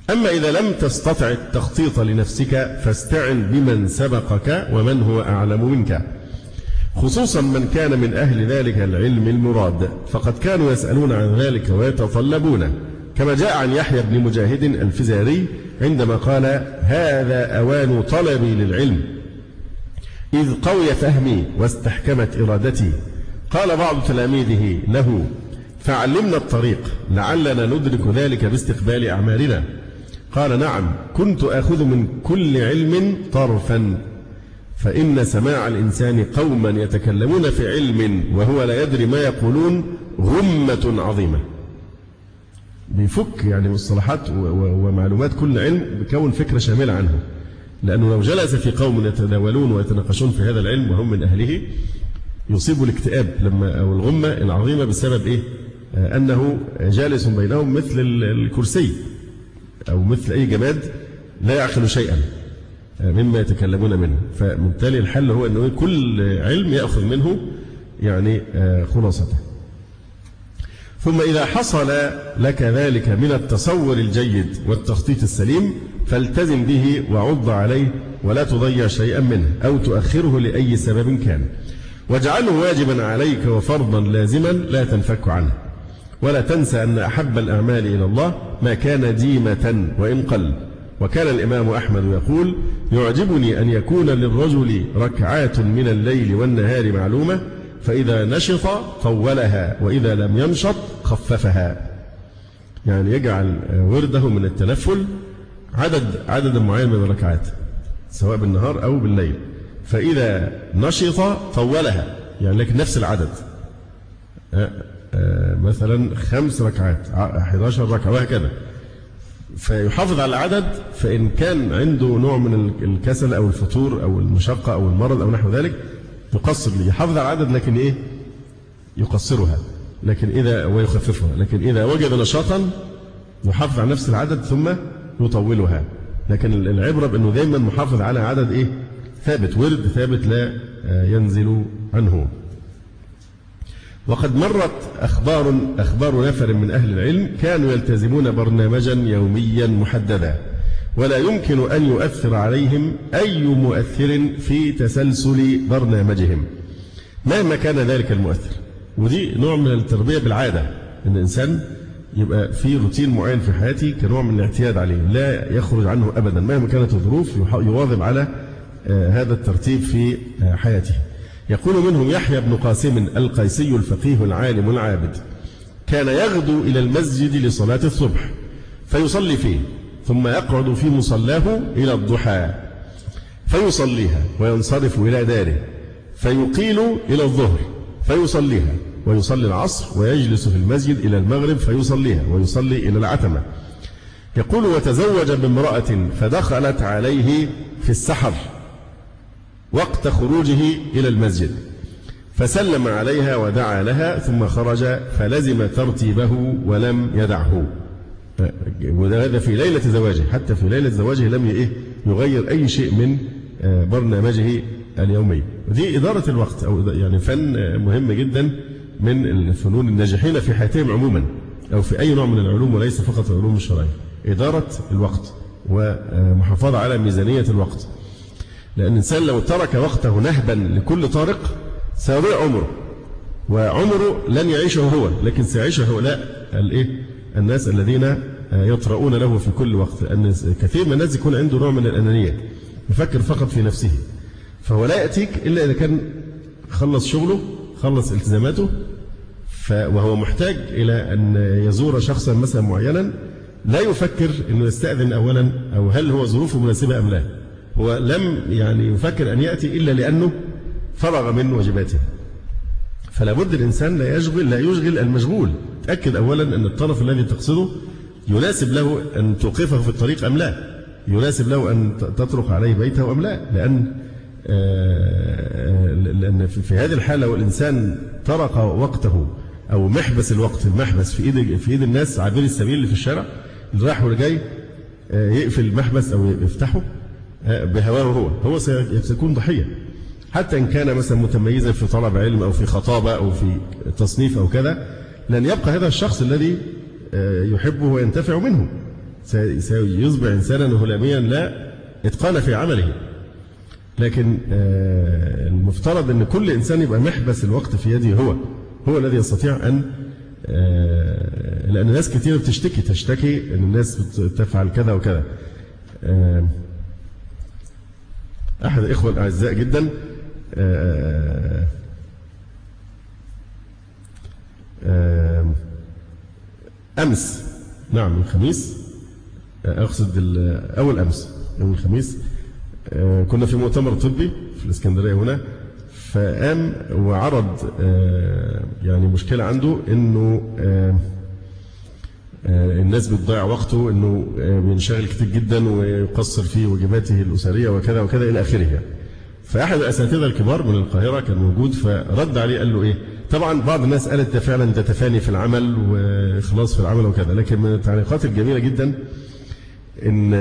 أما إذا لم تستطع التخطيط لنفسك فاستعن بمن سبقك ومن هو أعلم منك، خصوصا من كان من أهل ذلك العلم المراد، فقد كانوا يسألون عن ذلك ويتطلبونه، كما جاء عن يحيى بن مجاهد الفزاري عندما قال هذا أوان طلبي للعلم إذ قوي فهمي واستحكمت إرادتي. قال بعض تلاميذه له فعلمنا الطريق لعلنا ندرك ذلك باستقبال أعمالنا. قال نعم، كنت آخذ من كل علم طرفا، فإن سماع الإنسان قوما يتكلمون في علم وهو لا يدري ما يقولون غمة عظيمة. بيفك يعني مصطلحات ومعلومات كل علم بكون فكرة شاملة عنه، لأنه لو جلس في قوم يتداولون ويتناقشون في هذا العلم وهم من أهله يصيب الاكتئاب لما أو الغمة العظيمة بسبب إيه؟ أنه جالس بينهم مثل الكرسي أو مثل أي جماد لا يعقل شيئا مما يتكلمون منه. فبالتالي الحل هو أنه كل علم يأخذ منه يعني خلاصته. ثم إذا حصل لك ذلك من التصور الجيد والتخطيط السليم فالتزم به وعض عليه ولا تضيع شيئا منه أو تؤخره لأي سبب كان، واجعله واجبا عليك وفرضا لازما لا تنفك عنه. ولا تنسى أن أحب الأعمال إلى الله ما كان ديمة وإن قل. وكان الإمام أحمد يقول يعجبني أن يكون للرجل ركعات من الليل والنهار معلومة، فإذا نشط طولها وإذا لم ينشط خففها. يعني يجعل ورده من التنفل عدد معين من الركعات سواء بالنهار أو بالليل، فإذا نشط طولها يعني لكن نفس العدد، مثلا 5 ركعات 11 ركعة وهكذا، فيحافظ على العدد. فإن كان عنده نوع من الكسل أو الفتور أو المشقة أو المرض أو نحو ذلك يقصر، يحافظ على العدد لكن إيه يقصرها، لكن إذا ويخففها، لكن إذا وجد نشاطا يحافظ على نفس العدد ثم يطولها. لكن العبرة بأنه دايما محافظ على عدد إيه ثابت، ورد ثابت لا ينزل عنه. وقد مرت أخبار نفر من أهل العلم كانوا يلتزمون برنامجا يوميا محددا، ولا يمكن أن يؤثر عليهم أي مؤثر في تسلسل برنامجهم مهما كان ذلك المؤثر. ودي نوع من التربية بالعادة، أن الإنسان يبقى في روتين معين في حياتي كنوع من الاعتياد عليه، لا يخرج عنه أبدا مهما كانت الظروف، يواظب على هذا الترتيب في حياته. يقول منهم يحيى بن قاسم القيسي الفقيه العالم العابد، كان يغدو إلى المسجد لصلاة الصبح فيصلي فيه، ثم يقعد في مصلاه إلى الضحى فيصليها، وينصرف إلى داره فيقيل إلى الظهر فيصليها، ويصلي العصر، ويجلس في المسجد إلى المغرب فيصليها، ويصلي إلى العتمة. يقول وتزوج بامرأة فدخلت عليه في السحر وقت خروجه إلى المسجد، فسلم عليها ودعا لها، ثم خرج فلزم ترتيبه ولم يدعه. وهذا في ليلة زواجه، حتى في ليلة زواجه لم يغير أي شيء من برنامجه اليومي. ودي إدارة الوقت، أو يعني فن مهم جدا من الفنون الناجحين في حياتهم عموما، أو في أي نوع من العلوم وليس فقط العلوم الشرعية. إدارة الوقت ومحافظة على ميزانية الوقت، لأن الإنسان لو ترك وقته نهبا لكل طارق سيضيع عمره، وعمره لن يعيشه هو، لكن سيعيشه هؤلاء الناس الذين يطرؤون له في كل وقت. لأن كثير من الناس يكون عنده نوع من الأنانية، يفكر فقط في نفسه، فهو لا يأتيك إلا إذا كان خلص شغله، خلص التزاماته، وهو محتاج إلى أن يزور شخصا مثلا معينا، لا يفكر أنه يستأذن أولا، أو هل هو ظروفه مناسبة أم لا. هو لم يفكر أن يأتي إلا لأنه فرغ من واجباته. فلا بد الإنسان لا يشغل المشغول. تأكد أولا أن الطرف الذي تقصده يناسب له أن توقفه في الطريق أم لا، يناسب له أن تطرق عليه بيته أم لا. لأن في هذه الحالة والإنسان طرق وقته، أو محبس الوقت، المحبس في إيد الناس عابري السبيل اللي في الشارع، اللي رايح واللي جاي، يقفل المحبس أو يفتحه بهواه، هو سيكون ضحية. حتى إن كان مثلا متميزا في طلب علم أو في خطابة أو في تصنيف أو كذا، لن يبقى هذا الشخص الذي يحبه وينتفع منه، سيصبح إنسانا هلاميا لا إتقان في عمله. لكن المفترض أن كل إنسان يبقى محبس الوقت في يده، هو الذي يستطيع أن لأن ناس كثيرة تشتكي أن الناس تفعل كذا وكذا. أحد الإخوة الأعزاء جدا أمس، نعم الخميس، أقصد أول أمس يوم الخميس، كنا في مؤتمر طبي في الإسكندرية هنا، فقام وعرض يعني مشكلة عنده، إنه الناس بتضيع وقته، إنه بينشغل كتير جدا ويقصر في واجباته الأسرية وكذا وكذا إلى آخره. فأحد الأساتذة الكبار من القاهرة كان موجود، فرد عليه قال له طبعا بعض الناس قالت ده فعلا ده تفاني في العمل وإخلاص في العمل وكذا، لكن من التعليقات الجميلة جدا إن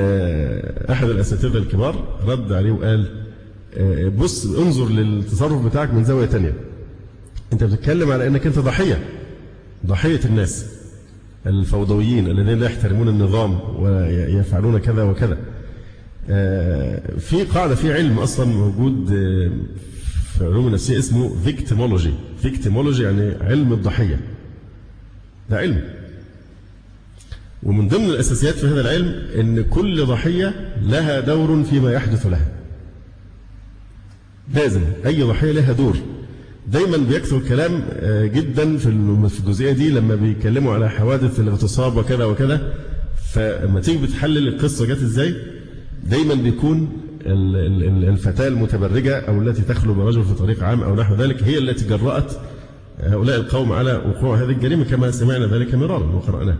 أحد الأساتذة الكبار رد عليه وقال بص، انظر للتصرف بتاعك من زاوية تانية. أنت بتتكلم على أنك أنت ضحية الناس الفوضويين الذين لا يحترمون النظام ويفعلون كذا وكذا. في قاعدة في علم أصلا موجود في علوم النفسية اسمه فيكتيمولوجي، يعني علم الضحية. ده علم، ومن ضمن الأساسيات في هذا العلم أن كل ضحية لها دور فيما يحدث لها. لازم أي ضحية لها دور. دايما بيكثر الكلام جدا في الجزئية دي لما بيتكلموا على حوادث الاغتصاب وكذا وكذا. فلما تيجي بتحلل القصة جت ازاي، دايما بيكون الفتاة المتبرجة أو التي تخلو برجل في طريق عام أو نحو ذلك هي التي جرأت هؤلاء القوم على وقوع هذه الجريمة كما سمعنا ذلك مرارا وقرأناه.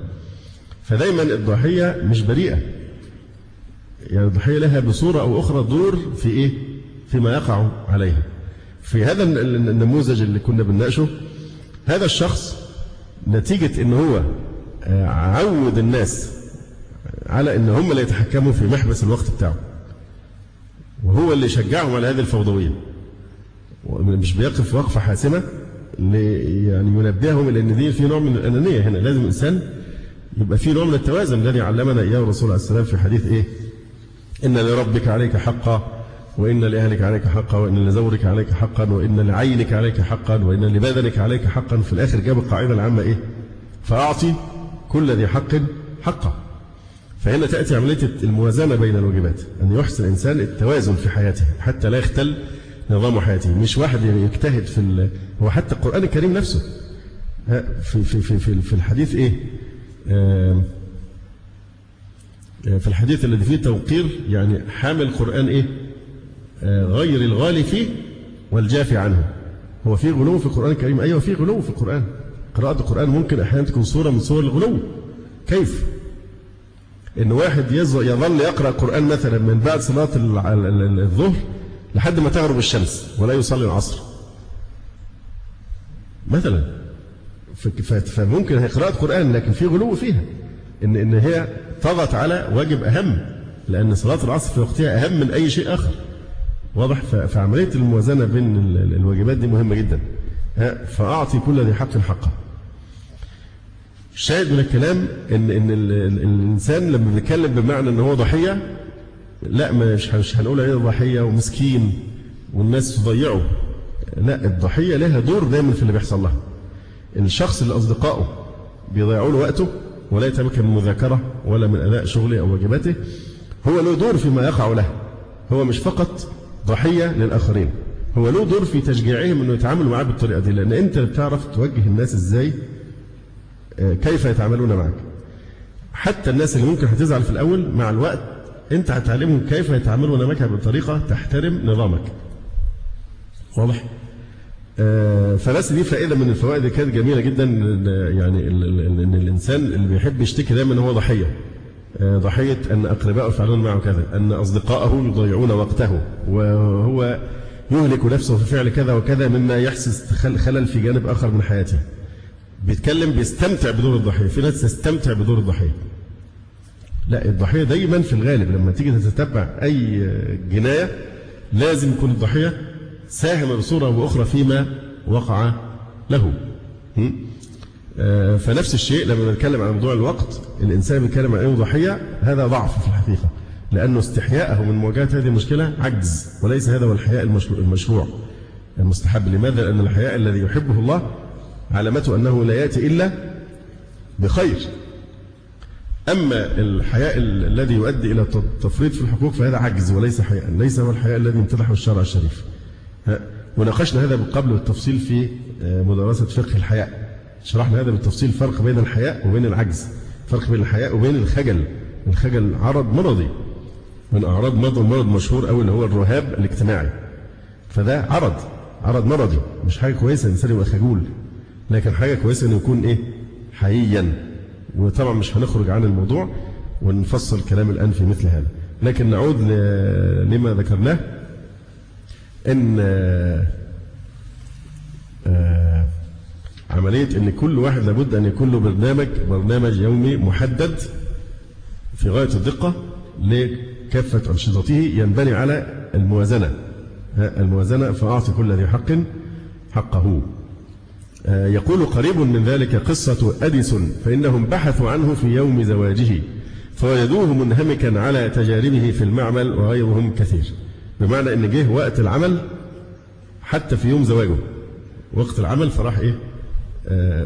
فدايما الضحية مش بريئة، يعني الضحية لها بصورة أو أخرى دور في إيه؟ فيما يقع عليها. في هذا النموذج اللي كنا بنناقشه، هذا الشخص نتيجة إن هو عود الناس على إن هم اللي يتحكموا في محبس الوقت بتاعه، وهو اللي يشجعهم على هذه الفوضوية، مش بيقف وقفة حاسمة يعني ينبههم إلى أن دي في نوع من الأنانية. هنا لازم الإنسان يبقى في نوع من التوازن الذي علمنا إياه الرسول عليه السلام في حديث إيه؟ إن لربك عليك حقا، وإن لأهلك عليك حقا، وإن لزورك عليك حقا، وإن لعينك عليك حقا، وإن لبدنك عليك حقا. في الآخر جاب القاعدة العامة إيه؟ فأعطي كل ذي حق حقه. فهنا تأتي عملية الموازنة بين الواجبات، أن يحسن الإنسان التوازن في حياته حتى لا يختل نظام حياته. مش واحد يجتهد هو حتى القرآن الكريم نفسه في الحديث إيه؟ في الحديث الذي فيه توقير يعني حامل القرآن إيه؟ غير الغالي فيه والجافي عنه. هو فيه غلو في القرآن الكريم؟ أيوة فيه غلو في القرآن. قراءة القرآن ممكن أحيانا تكون صورة من صور الغلو. كيف؟ إن واحد يظل يقرأ القرآن مثلا من بعد صلاة الظهر لحد ما تغرب الشمس ولا يصلي العصر مثلا. فممكن هي قراءة قرآن لكن في غلو فيها، إن هي طغت على واجب أهم، لأن صلاة العصر في وقتها أهم من أي شيء آخر. واضح؟ فعملية الموازنة بين الواجبات دي مهمة جدا. فأعطي كل ذي حق حقه. الشاهد من الكلام إن الإنسان لما بيتكلم بمعنى إن هو ضحية، لا مش هنقول عليه ضحية ومسكين والناس تضيعه. لا، الضحية لها دور دايما في اللي بيحصل لها. الشخص اللي أصدقائه بيضيعوا له وقته ولا يتمكن من مذاكرة ولا من أداء شغله أو واجباته، هو له دور فيما يقع له. هو مش فقط ضحية للآخرين، هو له دور في تشجيعهم أنه يتعاملوا معاه بالطريقة دي، لأن أنت بتعرف توجه الناس إزاي، كيف يتعاملون معك. حتى الناس اللي ممكن هتزعل في الأول، مع الوقت أنت هتعلمهم كيف يتعاملون معك بطريقة تحترم نظامك. واضح؟ فبس دي فائدة من الفوائد كانت جميلة جدا. يعني إن الإنسان اللي بيحب يشتكي دايما هو ضحية أن أقربائه يفعلون معه كذا، أن أصدقائه يضيعون وقته، وهو يهلك نفسه في فعل كذا وكذا مما يحسس خلل في جانب آخر من حياته. بيتكلم بيستمتع بدور الضحية. في ناس تستمتع بدور الضحية. لا، الضحية دايما في الغالب لما تيجي تتتبع أي جناية لازم يكون الضحية ساهم بصورة أو أخرى فيما وقع له. فنفس الشيء لما نتكلم عن موضوع الوقت، الإنسان بيتكلم عن أنه ضحية، هذا ضعف في الحقيقة، لأنه استحياءه من مواجهة هذه المشكلة عجز، وليس هذا هو الحياء المشروع المستحب. لماذا؟ لأن الحياء الذي يحبه الله علامته أنه لا يأتي إلا بخير. أما الحياء الذي يؤدي إلى التفريط في الحقوق فهذا عجز وليس حياء، ليس هو الحياء الذي امتدحه الشرع الشريف. وناقشنا هذا قبل بالتفصيل في مدرسة فقه الحياء. شرحنا هذا بالتفصيل، فرق بين الحياء وبين العجز، فرق بين الحياء وبين الخجل. الخجل عرض مرضي من أعراض مرض مشهور أو اللي هو الرهاب الاجتماعي. فده عرض مرضي، مش حاجة كويسة الإنسان يبقى خجول، لكن حاجة كويسة إنه يكون إيه؟ حييا. وطبعا مش هنخرج عن الموضوع ونفصل كلام الآن في مثل هذا، لكن نعود لما ذكرناه، إن عملية إن كل واحد لابد أن يكون له برنامج يومي محدد في غاية الدقة لكافة أنشطته، ينبني على الموازنة. فأعطي كل ذي حق حقه. يقول قريب من ذلك قصة أديسون، فإنهم بحثوا عنه في يوم زواجه فوجدوه منهمكا على تجاربه في المعمل وغيرهم كثير. بمعنى أن جه وقت العمل حتى في يوم زواجه، وقت العمل فراح إيه؟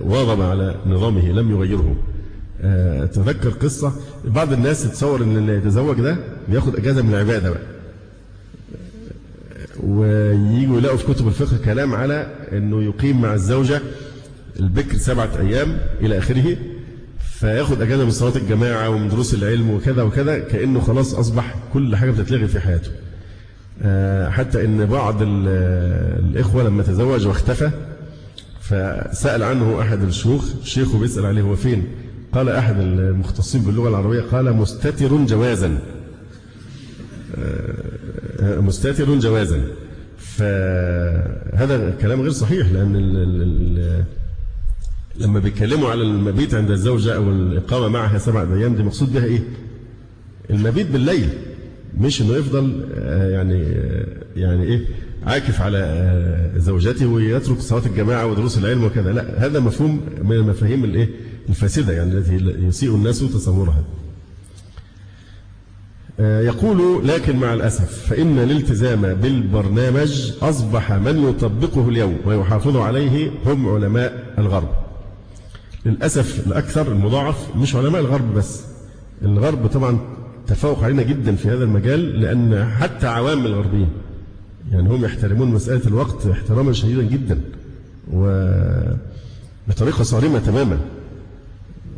واظب على نظامه لم يغيره. تذكر قصة بعض الناس تتصور أن اللي يتزوج ده بياخد أجازة من العبادة بقى، وييجوا يلاقوا في كتب الفقه كلام على أنه يقيم مع الزوجة البكر 7 أيام إلى آخره، فياخد أجازة من صلاة الجماعة ومن دروس العلم وكذا وكذا، كأنه خلاص أصبح كل حاجة بتتلغي في حياته. حتى إن بعض الإخوة لما تزوج واختفى فسأل عنه أحد الشيوخ، الشيخ بيسأل عليه هو فين؟ قال أحد المختصين باللغة العربية قال مستتر جوازا، مستتر جوازا. فهذا كلام غير صحيح، لأن لما بيتكلموا على المبيت عند الزوجة أو الإقامة معها 7 أيام دي مقصود بها إيه؟ المبيت بالليل، مش إنه يفضل يعني إيه عاكف على زوجته ويترك صلاة الجماعة ودروس العلم وكذا، لا، هذا مفهوم من المفاهيم الإيه الفاسدة يعني التي يسيء الناس تصورها. يقول لكن مع الأسف فإن الالتزام بالبرنامج أصبح من يطبقه اليوم ويحافظ عليه هم علماء الغرب. للأسف الأكثر المضاعف مش علماء الغرب بس، الغرب طبعا تفوق علينا جدا في هذا المجال، لأن حتى عوام الغربيين يعني هم يحترمون مسألة الوقت احتراما شديدا جدا وبطريقة صارمة تماما.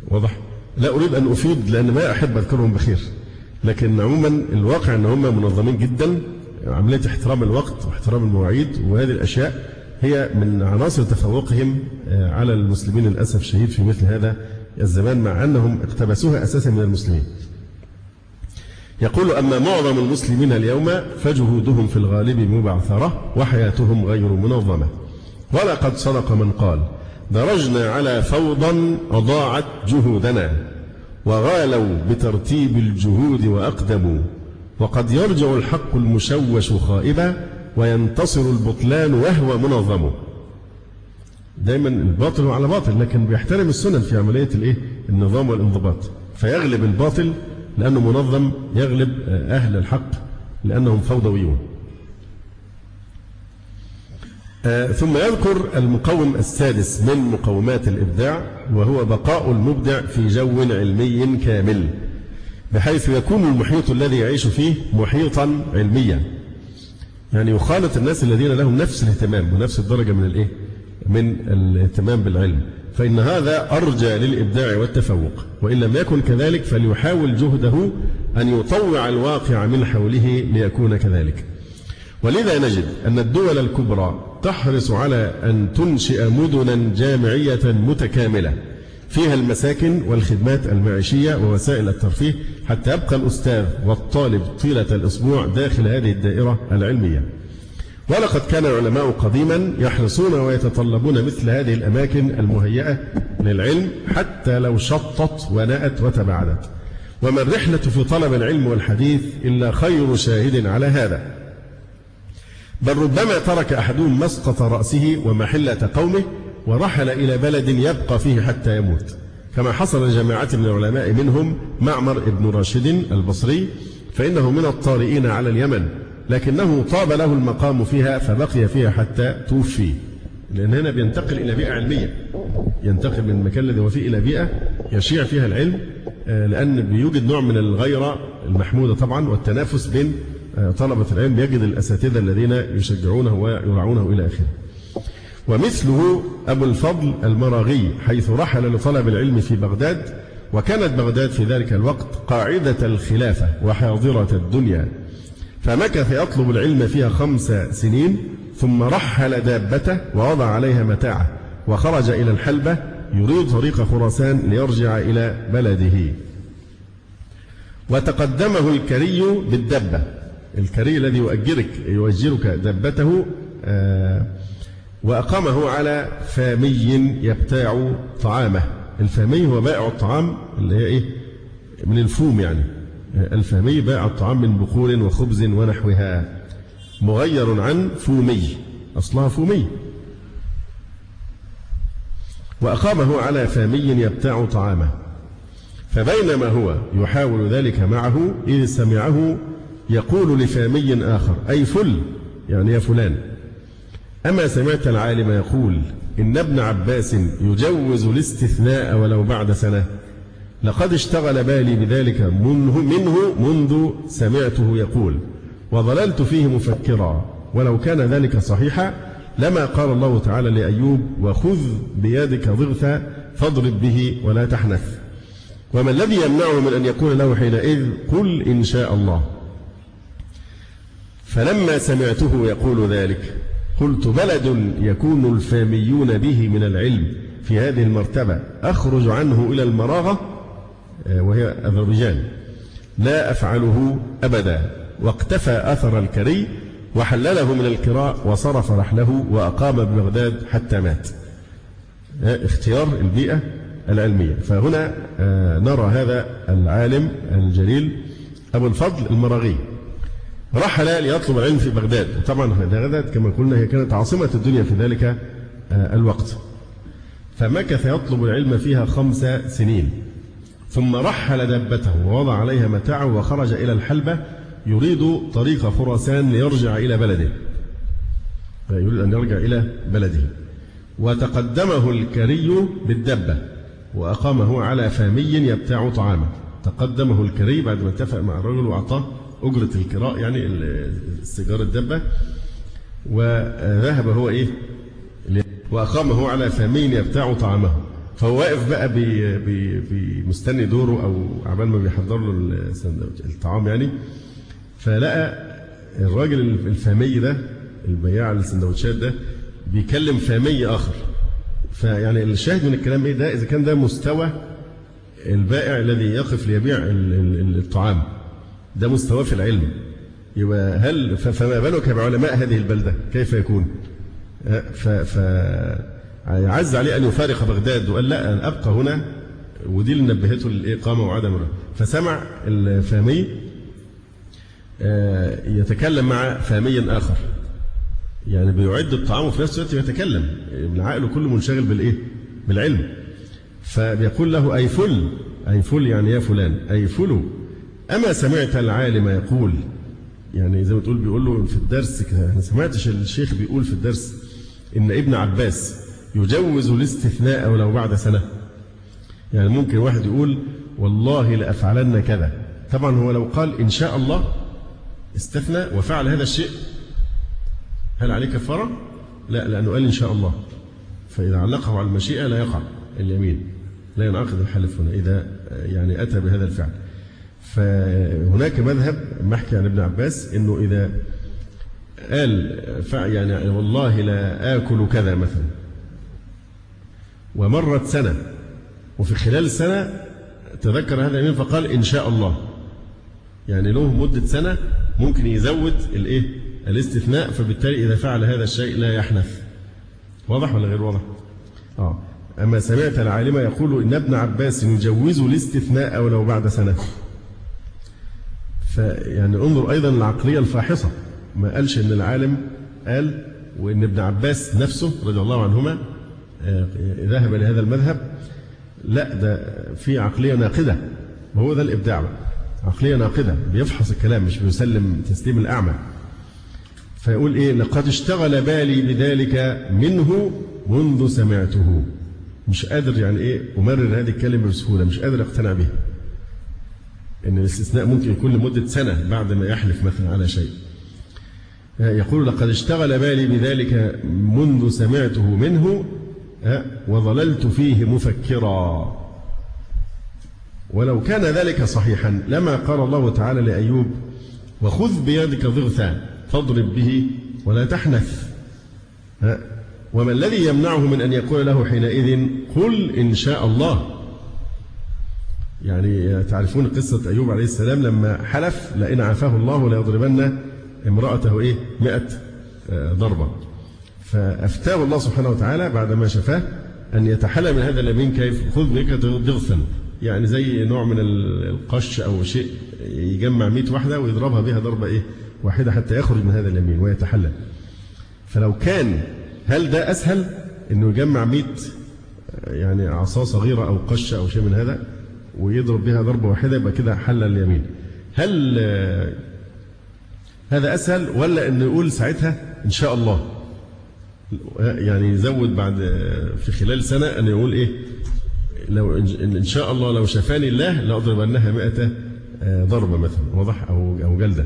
واضح؟ لا أريد أن أفيد لأن ما أحب أذكرهم بخير، لكن عموما الواقع أن هم منظمين جدا، عملية احترام الوقت واحترام المواعيد وهذه الأشياء هي من عناصر تفوقهم على المسلمين للأسف الشديد في مثل هذا الزمان، مع أنهم اقتبسوها أساسا من المسلمين. يقول أما معظم المسلمين اليوم فجهودهم في الغالب مبعثرة وحياتهم غير منظمة، ولقد صدق من قال درجنا على فوضى أضاعت جهودنا وغالوا بترتيب الجهود وأقدموا، وقد يرجع الحق المشوش خائبا وينتصر البطلان وهو منظم. دايما الباطل على باطل، لكن بيحترم السنن في عملية النظام والانضباط، فيغلب الباطل لأنه منظم، يغلب أهل الحق لأنهم فوضويون. ثم يذكر المقوم السادس من مقومات الإبداع، وهو بقاء المبدع في جو علمي كامل، بحيث يكون المحيط الذي يعيش فيه محيطا علميا، يعني يخالط الناس الذين لهم نفس الاهتمام ونفس الدرجة من الاهتمام بالعلم، فإن هذا أرجى للإبداع والتفوق. وإن لم يكن كذلك فليحاول جهده أن يطوع الواقع من حوله ليكون كذلك. ولذا نجد أن الدول الكبرى تحرص على أن تنشئ مدنا جامعية متكاملة فيها المساكن والخدمات المعيشية ووسائل الترفيه، حتى يبقى الأستاذ والطالب طيلة الأسبوع داخل هذه الدائرة العلمية. ولقد كان العلماء قديما يحرصون ويتطلبون مثل هذه الأماكن المهيئة للعلم حتى لو شطت ونأت وتباعدت، وما الرحلة في طلب العلم والحديث إلا خير شاهد على هذا. بل ربما ترك أحدهم مسقط رأسه ومحلة قومه ورحل إلى بلد يبقى فيه حتى يموت، كما حصل لجماعة من العلماء منهم معمر بن راشد البصري، فإنه من الطارئين على اليمن، لكنه طاب له المقام فيها فبقي فيها حتى توفي. لأن هنا بينتقل إلى بيئة علمية، ينتقل من المكان الذي هو فيه إلى بيئة يشيع فيها العلم، لأن بيوجد نوع من الغيرة المحمودة طبعا والتنافس بين طلبة العلم، يجد الأساتذة الذين يشجعونه ويرعونه إلى آخره. ومثله أبو الفضل المراغي حيث رحل لطلب العلم في بغداد، وكانت بغداد في ذلك الوقت قاعدة الخلافة وحاضرة الدنيا، فمكث يطلب العلم فيها 5 سنين، ثم رحل دابته ووضع عليها متاعه وخرج إلى الحلبة يريد طريق خراسان ليرجع إلى بلده. وتقدمه الكري بالدبة، الكري الذي يؤجرك دبته، وأقامه على فامي يبتاع طعامه. الفامي هو بائع الطعام اللي هي من الفوم، يعني الفامي بائع الطعام من بقول وخبز ونحوها، مغير عن فومي، أصلها فومي. وأقامه على فامي يبتاع طعامه، فبينما هو يحاول ذلك معه إذ سمعه يقول لفامي آخر أي فل، يعني يا فلان، أما سمعت العالم يقول إن ابن عباس يجوز الاستثناء ولو بعد سنة؟ لقد اشتغل بالي بذلك منه منذ سمعته يقول، وظللت فيه مفكرا، ولو كان ذلك صحيحا لما قال الله تعالى لأيوب وخذ بيدك ضغثا فاضرب به ولا تحنث. وما الذي يمنعه من أن يكون له حينئذ قل إن شاء الله؟ فلما سمعته يقول ذلك قلت بلد يكون الفاميون به من العلم في هذه المرتبة أخرج عنه إلى المراغة وهي أذربيجان لا أفعله أبدا. واقتفى أثر الكري وحلله من الكراء وصرف رحله وأقام ببغداد حتى مات. اختيار البيئة العلمية. فهنا نرى هذا العالم الجليل أبو الفضل المراغي رحل ليطلب العلم في بغداد. طبعا بغداد كما قلنا هي كانت عاصمة الدنيا في ذلك الوقت، فمكث يطلب العلم فيها 5 سنين، ثم رحل دابته ووضع عليها متاعه وخرج إلى الحلبة يريد طريق خراسان ليرجع إلى بلده، يريد أن يرجع إلى بلده. وتقدمه الكري بالدبة وأقامه على فامي يبتاع طعامه. تقدمه الكري بعد ما اتفق مع الرجل وأعطاه أجرة الكراء يعني السيجارة الدبة، وذهب هو وأقامه على فامي يبتاع طعامه. فهو واقف بقى بمستني دوره أو عبال ما بيحضر له الطعام يعني، فلقى الراجل الفامي ده البياع السندوتشات ده بيكلم فامي آخر. فيعني الشاهد من الكلام إيه ده؟ إذا كان ده مستوى البائع الذي يقف ليبيع الطعام، ده مستوى في العلم، يبقى فما بالك بعلماء هذه البلدة كيف يكون؟ عز عليه أن يفارق بغداد وقال لا أن أبقى هنا، ودي اللي نبهته للإقامة وعدم الرحمة. فسمع الفامي يتكلم مع فامي آخر، يعني بيعد الطعام وفي نفس الوقت يتكلم، العقل كله منشغل بالعلم. فبيقول له أي فل يعني يا فلان، أي فل أما سمعت العالم يقول، يعني زي ما تقول بيقول له في الدرس كده، أنا سمعتش الشيخ بيقول في الدرس إن ابن عباس يجوز الاستثناء ولو بعد سنة. يعني ممكن واحد يقول والله لأفعلن كذا، طبعا هو لو قال إن شاء الله استثنى وفعل هذا الشيء هل عليه كفارة؟ لا، لأنه قال إن شاء الله، فإذا علقه على المشيئة لا يقع اليمين، لا ينعقد الحلف هنا إذا يعني أتى بهذا الفعل. فهناك مذهب محكي عن ابن عباس إنه إذا قال يعني والله لا آكل كذا مثلا ومرت سنة وفي خلال سنة تذكر هذا اليمين فقال إن شاء الله، يعني له مدة سنة ممكن يزود الاستثناء، فبالتالي إذا فعل هذا الشيء لا يحنث. واضح ولا غير واضح؟ أما سمعت العالم يقول إن ابن عباس يجوز الاستثناء ولو بعد سنة. فيعني انظر أيضا العقلية الفاحصة، ما قالش إن العالم قال وإن ابن عباس نفسه رضي الله عنهما ذهب لهذا المذهب، لا، ده في عقلية ناقدة، وهو ده الإبداع بقى. عقلية ناقدة بيفحص الكلام مش بيسلم تسليم الأعمى. فيقول إيه؟ لقد اشتغل بالي بذلك منه منذ سمعته. مش قادر يعني إيه أمرر هذه الكلمة بسهولة، مش قادر أقتنع بها إن الاستثناء ممكن يكون لمدة سنة بعد ما يحلف مثلا على شيء. يقول لقد اشتغل بالي بذلك منذ سمعته منه وظللت فيه مفكرا. ولو كان ذلك صحيحا لما قال الله تعالى لأيوب وخذ بيدك ضغثا فاضرب به ولا تحنث. وما الذي يمنعه من أن يقول له حينئذ قل إن شاء الله؟ يعني تعرفون قصة أيوب عليه السلام لما حلف لئن عافاه الله ليضربن امرأته 100 ضربة، فأفتاه الله سبحانه وتعالى بعدما شفاه أن يتحلى من هذا اليمين كيف؟ خذ بيدك ضغثا، يعني زي نوع من القش أو شيء يجمع 100 واحدة ويضربها بها ضربة واحدة حتى يخرج من هذا اليمين ويتحلى. فلو كان هل ده أسهل إنه يجمع 100 يعني عصا صغيرة أو قش أو شيء من هذا ويضرب بها ضربة واحدة يبقى كده حل اليمين؟ هل هذا أسهل ولا إنه يقول ساعتها إن شاء الله؟ يعني يزود بعد في خلال سنة أن يقول لو إن شاء الله لو شفاني الله لأضربنها 100 ضربة مثلا، واضح، أو جلدة.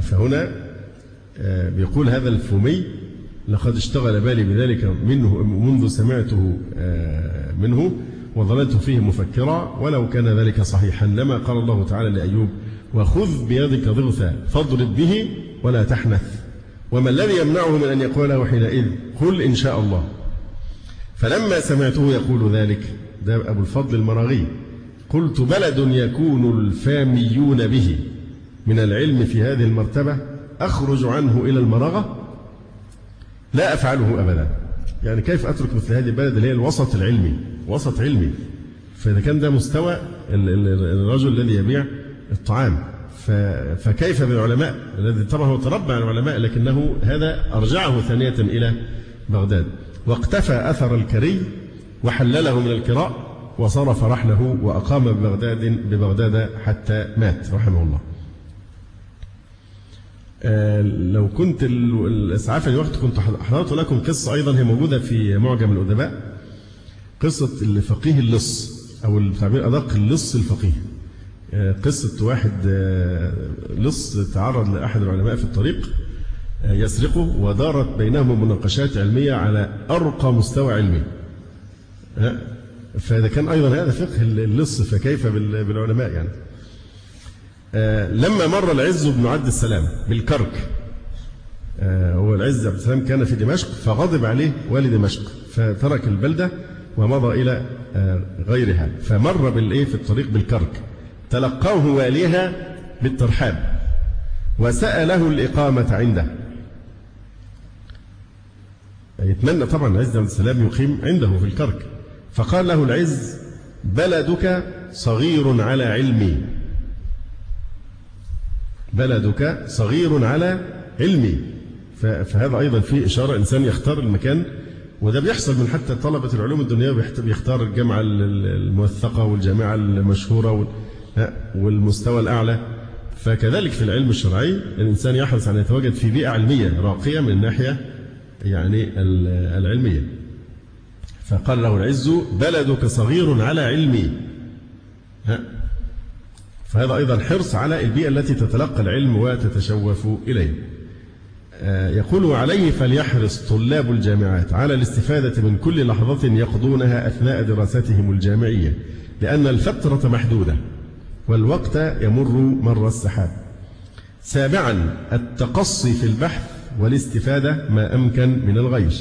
فهنا بيقول هذا الفومي لقد اشتغل بالي بذلك منه منذ سمعته منه وظللت فيه مفكرا. ولو كان ذلك صحيحا لما قال الله تعالى لأيوب وخذ بيدك ضغثا فاضرب به ولا تحنث، وما الذي يمنعه من أن يقوله حينئذ؟ قل إن شاء الله. فلما سمعته يقول ذلك، ده أبو الفضل المراغي، قلت بلد يكون الفاميون به من العلم في هذه المرتبة أخرج عنه إلى المراغة؟ لا أفعله أبدا. يعني كيف أترك مثل هذه البلد اللي هي الوسط العلمي، وسط علمي؟ فإذا كان ده مستوى الرجل الذي يبيع الطعام، فكيف بالعلماء الذي طبعا هو تربى على العلماء، لكنه هذا أرجعه ثانية إلى بغداد، واقتفى أثر الكري وحلله من الكراء وصرف رحله وأقام ببغداد حتى مات رحمه الله. لو كنت الإسعاف الوقت كنت حضرت لكم قصة أيضا هي موجودة في معجم الأدباء، قصة الفقيه اللص، أو التعبير أدق اللص الفقيه. قصة واحد لص تعرض لأحد العلماء في الطريق يسرقه، ودارت بينهم مناقشات علمية على أرقى مستوى علمي. فإذا كان أيضا هذا فقه اللص فكيف بالعلماء يعني. لما مر العز بن عبد السلام بالكرك، هو العز عبد السلام كان في دمشق، فغضب عليه والي دمشق فترك البلدة ومضى إلى غيرها، فمر في الطريق بالكرك، تلقاه واليها بالترحاب وسأله الإقامة عنده. يتمنى طبعا العز عبد السلام يقيم عنده في الكرك، فقال له العز بلدك صغير على علمي، بلدك صغير على علمي. فهذا أيضا فيه إشارة، إنسان يختار المكان، وده بيحصل من حتى طلبة العلوم الدنيوية، بيختار الجامعة الموثقة والجامعة المشهورة والمستوى الأعلى. فكذلك في العلم الشرعي الإنسان يحرص أن يتواجد في بيئة علمية راقية من الناحية يعني العلمية. فقال له العز بلدك صغير على علمي. فهذا أيضا حرص على البيئة التي تتلقى العلم وتتشوف إليه. يقول عليه فليحرص طلاب الجامعات على الاستفادة من كل لحظة يقضونها أثناء دراستهم الجامعية، لأن الفترة محدودة والوقت يمر مر السحاب. سابعا التقصي في البحث والاستفادة ما أمكن من الغير،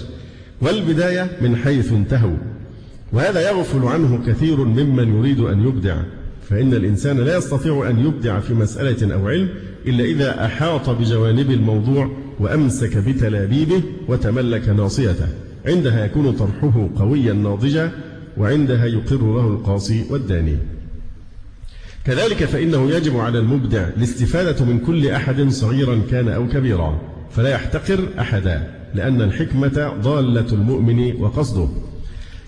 والبداية من حيث انتهوا، وهذا يغفل عنه كثير ممن يريد أن يبدع، فإن الإنسان لا يستطيع أن يبدع في مسألة أو علم إلا إذا أحاط بجوانب الموضوع وأمسك بتلابيبه وتملك ناصيته، عندها يكون طرحه قويا ناضجا، وعندها يقر له القاصي والداني. كذلك فإنه يجب على المبدع الاستفادة من كل أحد صغيرا كان أو كبيرا، فلا يحتقر أحدا، لأن الحكمة ضالة المؤمن وقصده.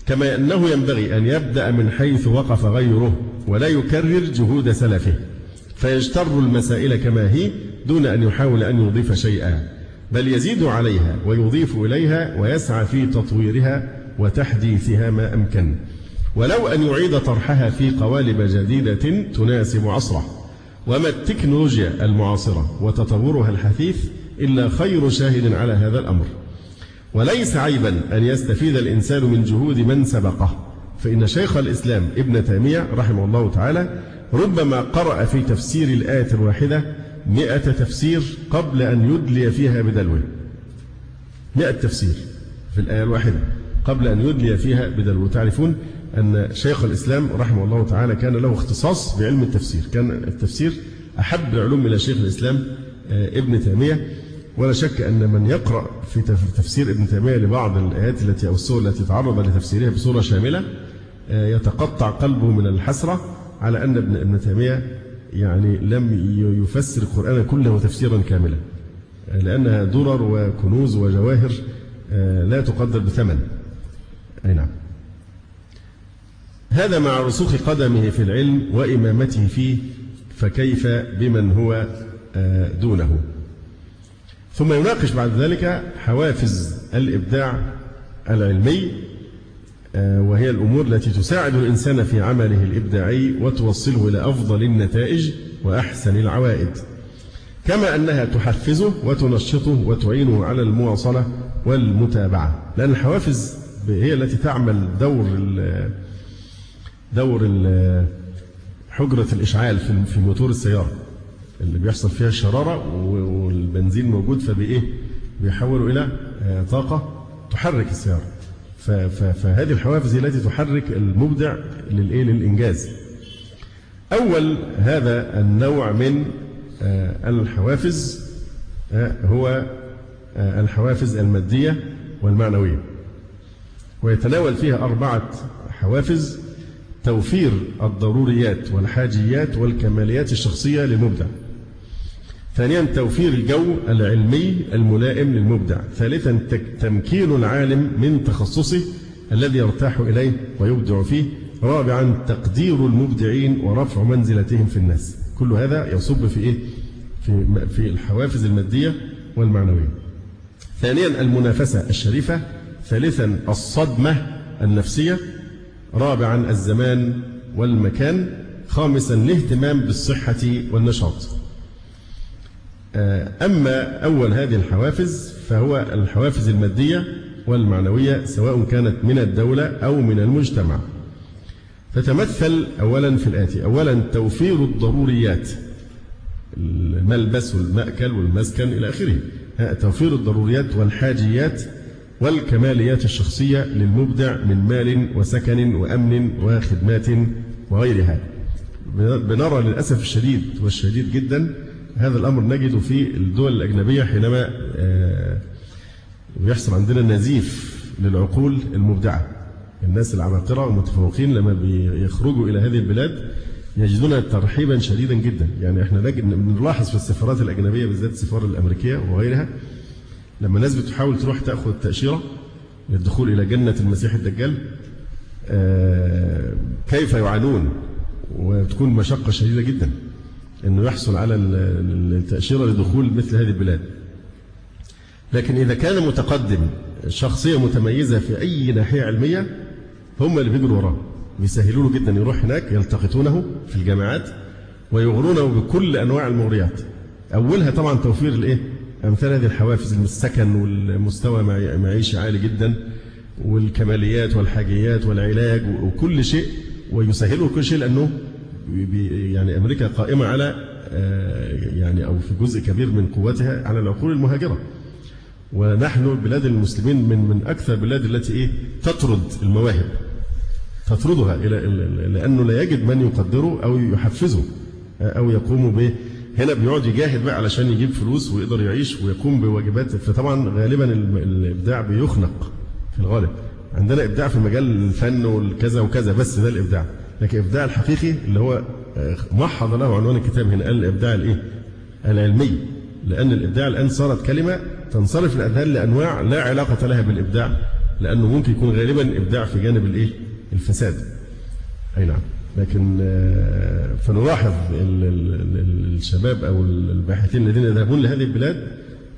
كما أنه ينبغي أن يبدأ من حيث وقف غيره، ولا يكرر جهود سلفه فيجتر المسائل كما هي دون أن يحاول أن يضيف شيئا، بل يزيد عليها ويضيف إليها ويسعى في تطويرها وتحديثها ما أمكن، ولو أن يعيد طرحها في قوالب جديدة تناسب عصره. وما التكنولوجيا المعاصرة وتطورها الحثيث إلا خير شاهد على هذا الأمر. وليس عيبا أن يستفيد الإنسان من جهود من سبقه، فإن شيخ الإسلام ابن تيمية رحمه الله تعالى ربما قرأ في تفسير الآية الواحدة 100 تفسير قبل أن يدلي فيها بدلوه. 100 تفسير في الآية الواحدة قبل أن يدلي فيها بدلوه. تعرفون أن شيخ الإسلام رحمه الله تعالى كان له اختصاص بعلم التفسير، كان التفسير أحب العلوم إلى شيخ الإسلام ابن تيمية، ولا شك أن من يقرأ في تفسير ابن تيمية لبعض الآيات التي أو السور التي تعرض لتفسيرها بصورة شاملة يتقطع قلبه من الحسرة على أن ابن تيمية يعني لم يفسر القرآن كله تفسيرا كاملا، لأنها درر وكنوز وجواهر لا تقدر بثمن. أي نعم. هذا مع رسوخ قدمه في العلم وإمامته فيه، فكيف بمن هو دونه؟ ثم يناقش بعد ذلك حوافز الإبداع العلمي، وهي الأمور التي تساعد الإنسان في عمله الإبداعي وتوصله إلى أفضل النتائج وأحسن العوائد، كما أنها تحفزه وتنشطه وتعينه على المواصلة والمتابعة، لأن الحوافز هي التي تعمل دور حجرة الإشعال في موتور السيارة. اللي بيحصل فيها الشرارة والبنزين موجود، فبإيه بيحولوا إلى طاقة تحرك السيارة. فهذه الحوافز هي التي تحرك المبدع للإنجاز. أول هذا النوع من الحوافز هو الحوافز المادية والمعنوية، ويتناول فيها 4 حوافز: توفير الضروريات والحاجيات والكماليات الشخصية للمبدع. ثانيا توفير الجو العلمي الملائم للمبدع. ثالثا تمكين العالم من تخصصه الذي يرتاح إليه ويبدع فيه. رابعا تقدير المبدعين ورفع منزلتهم في الناس. كل هذا يصب في إيه؟ في الحوافز المادية والمعنوية. ثانيا المنافسة الشريفة. ثالثا الصدمة النفسية. رابعا الزمان والمكان. خامسا الاهتمام بالصحة والنشاط. أما أول هذه الحوافز فهو الحوافز المادية والمعنوية، سواء كانت من الدولة أو من المجتمع. تتمثل أولا في الآتي: أولا توفير الضروريات، الملبس والمأكل والمسكن إلى آخره. توفير الضروريات والحاجيات والكماليات الشخصية للمبدع من مال وسكن وأمن وخدمات وغيرها. بنرى للأسف الشديد والشديد جدا هذا الأمر نجده في الدول الأجنبية، حينما يحصل عندنا نزيف للعقول المبدعة. الناس العباقرة والمتفوقين لما بيخرجوا إلى هذه البلاد يجدون ترحيبا شديدا جدا. يعني احنا نلاحظ في السفارات الأجنبية بالذات السفارة الأمريكية وغيرها، لما الناس بتحاول تروح تأخذ تأشيرة للدخول إلى جنة المسيح الدجال كيف يعانون، وتكون مشقة شديدة جدا أنه يحصل على التأشيرة لدخول مثل هذه البلاد. لكن إذا كان متقدم شخصية متميزة في أي ناحية علمية، هم اللي بيجروا وراه، بيسهلوا له جدا يروح هناك، يلتقطونه في الجامعات ويغرونه بكل أنواع المغريات. أولها طبعا توفير الإيه؟ أمثال هذه الحوافز، السكن والمستوى معيشي عالي جدا والكماليات والحاجيات والعلاج وكل شيء، ويسهلوا كل شيء، لأنه يعني أمريكا قائمة على يعني أو في جزء كبير من قوتها على العقول المهاجرة. ونحن بلاد المسلمين من أكثر البلاد التي إيه تطرد المواهب، تطردها لأنه لا يجد من يقدره أو يحفزه أو يقوم به. هنا بيقعد يجاهد بقى علشان يجيب فلوس ويقدر يعيش ويقوم بواجبات. فطبعا غالبا الإبداع بيخنق في الغالب. عندنا إبداع في مجال الفن والكذا وكذا، بس ده الإبداع. لكن الإبداع الحقيقي اللي هو محض له عنوان الكتاب هنا، قال الإبداع الإيه؟ العلمي. لأن الإبداع الآن صارت كلمة تنصرف الأذهان لأنواع لا علاقة لها بالإبداع، لأنه ممكن يكون غالبا إبداع في جانب الإيه؟ الفساد. أي نعم. لكن فنلاحظ الشباب أو الباحثين الذين يذهبون لهذه البلاد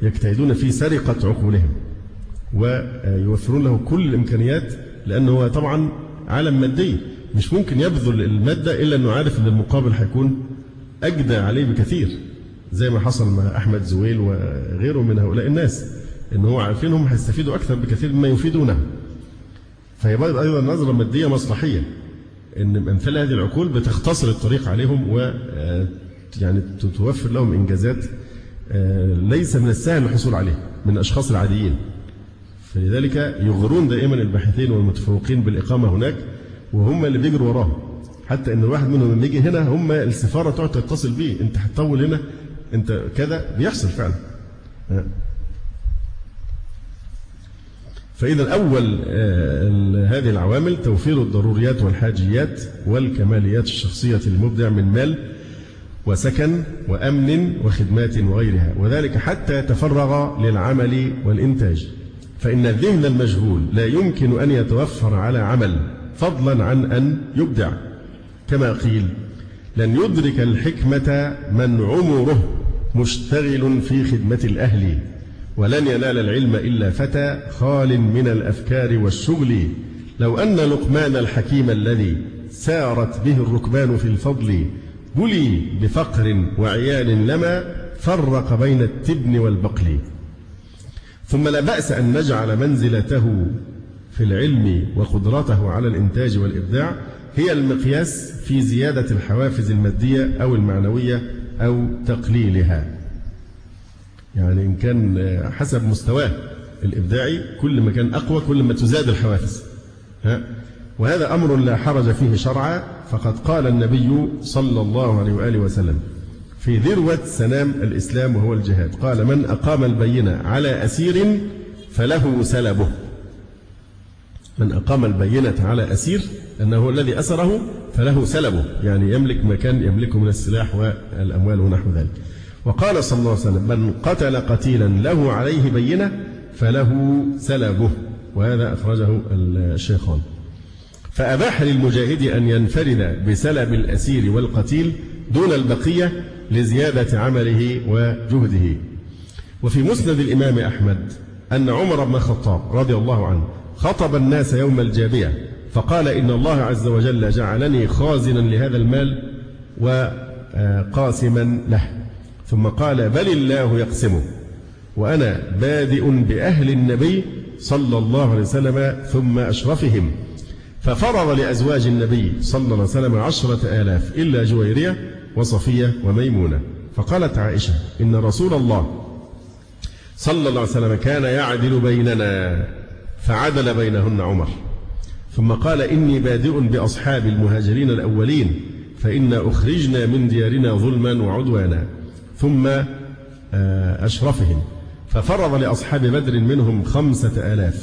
يجتهدون في سرقة عقولهم ويوفرون له كل الإمكانيات، لأنه هو طبعا عالم مادي، مش ممكن يبذل المادة إلا أنه عارف أن المقابل هيكون أجدى عليه بكثير، زي ما حصل مع أحمد زويل وغيره من هؤلاء الناس، أنه هو عارفين هم هيستفيدوا أكثر بكثير مما يفيدونه. فهي أيضا نظرة مادية مصلحية، أن أمثال هذه العقول بتختصر الطريق عليهم يعني توفر لهم إنجازات ليس من السهل الحصول عليه من الأشخاص العاديين. فلذلك يغرون دائما الباحثين والمتفوقين بالإقامة هناك، وهم اللي بيجروا وراهم. حتى أن الواحد منهم لما يجي هنا هم السفارة تقعد تتصل بيه، أنت هتطول هنا، أنت كذا، بيحصل فعلا. فإذا أول هذه العوامل توفير الضروريات والحاجيات والكماليات الشخصية للمبدع من مال وسكن وأمن وخدمات وغيرها، وذلك حتى يتفرغ للعمل والإنتاج. فإن الذهن المشغول لا يمكن أن يتوفر على عمل فضلا عن أن يبدع. كما قيل: لن يدرك الحكمة من عمره مشتغل في خدمة الأهل، ولن ينال العلم إلا فتى خال من الأفكار والشغل. لو أن لقمان الحكيم الذي سارت به الركبان في الفضل بلي بفقر وعيال لما فرق بين التبن والبقل. ثم لا بأس أن نجعل منزلته في العلم وقدرته على الإنتاج والإبداع هي المقياس في زيادة الحوافز المادية أو المعنوية أو تقليلها. يعني إن كان حسب مستواه الإبداعي كل ما كان أقوى كل ما تزاد الحوافز. وهذا أمر لا حرج فيه شرعا، فقد قال النبي صلى الله عليه وآله وسلم في ذروة سنام الإسلام وهو الجهاد، قال: من أقام البينة على أسير فله سلبه. من أقام البينة على أسير أنه هو الذي أسره فله سلبه، يعني يملك ما كان يملكه من السلاح والأموال ونحو ذلك. وقال صلى الله عليه وسلم: من قتل قتيلا له عليه بينة فله سلبه، وهذا أخرجه الشيخان. فأباح للمجاهد أن ينفرد بسلب الأسير والقتيل دون البقية لزيادة عمله وجهده. وفي مسند الإمام أحمد أن عمر بن الخطاب رضي الله عنه خطب الناس يوم الجابية فقال: إن الله عز وجل جعلني خازنا لهذا المال وقاسما له، ثم قال: بل الله يقسمه، وأنا بادئ بأهل النبي صلى الله عليه وسلم ثم أشرفهم. ففرض لأزواج النبي صلى الله عليه وسلم 10,000 إلا جويرية وصفية وميمونة. فقالت عائشة: إن رسول الله صلى الله عليه وسلم كان يعدل بيننا، فعدل بينهن عمر. ثم قال: إني بادئ بأصحاب المهاجرين الأولين، فإن أخرجنا من ديارنا ظلما وعدوانا، ثم أشرفهم. ففرض لأصحاب بدر منهم 5,000،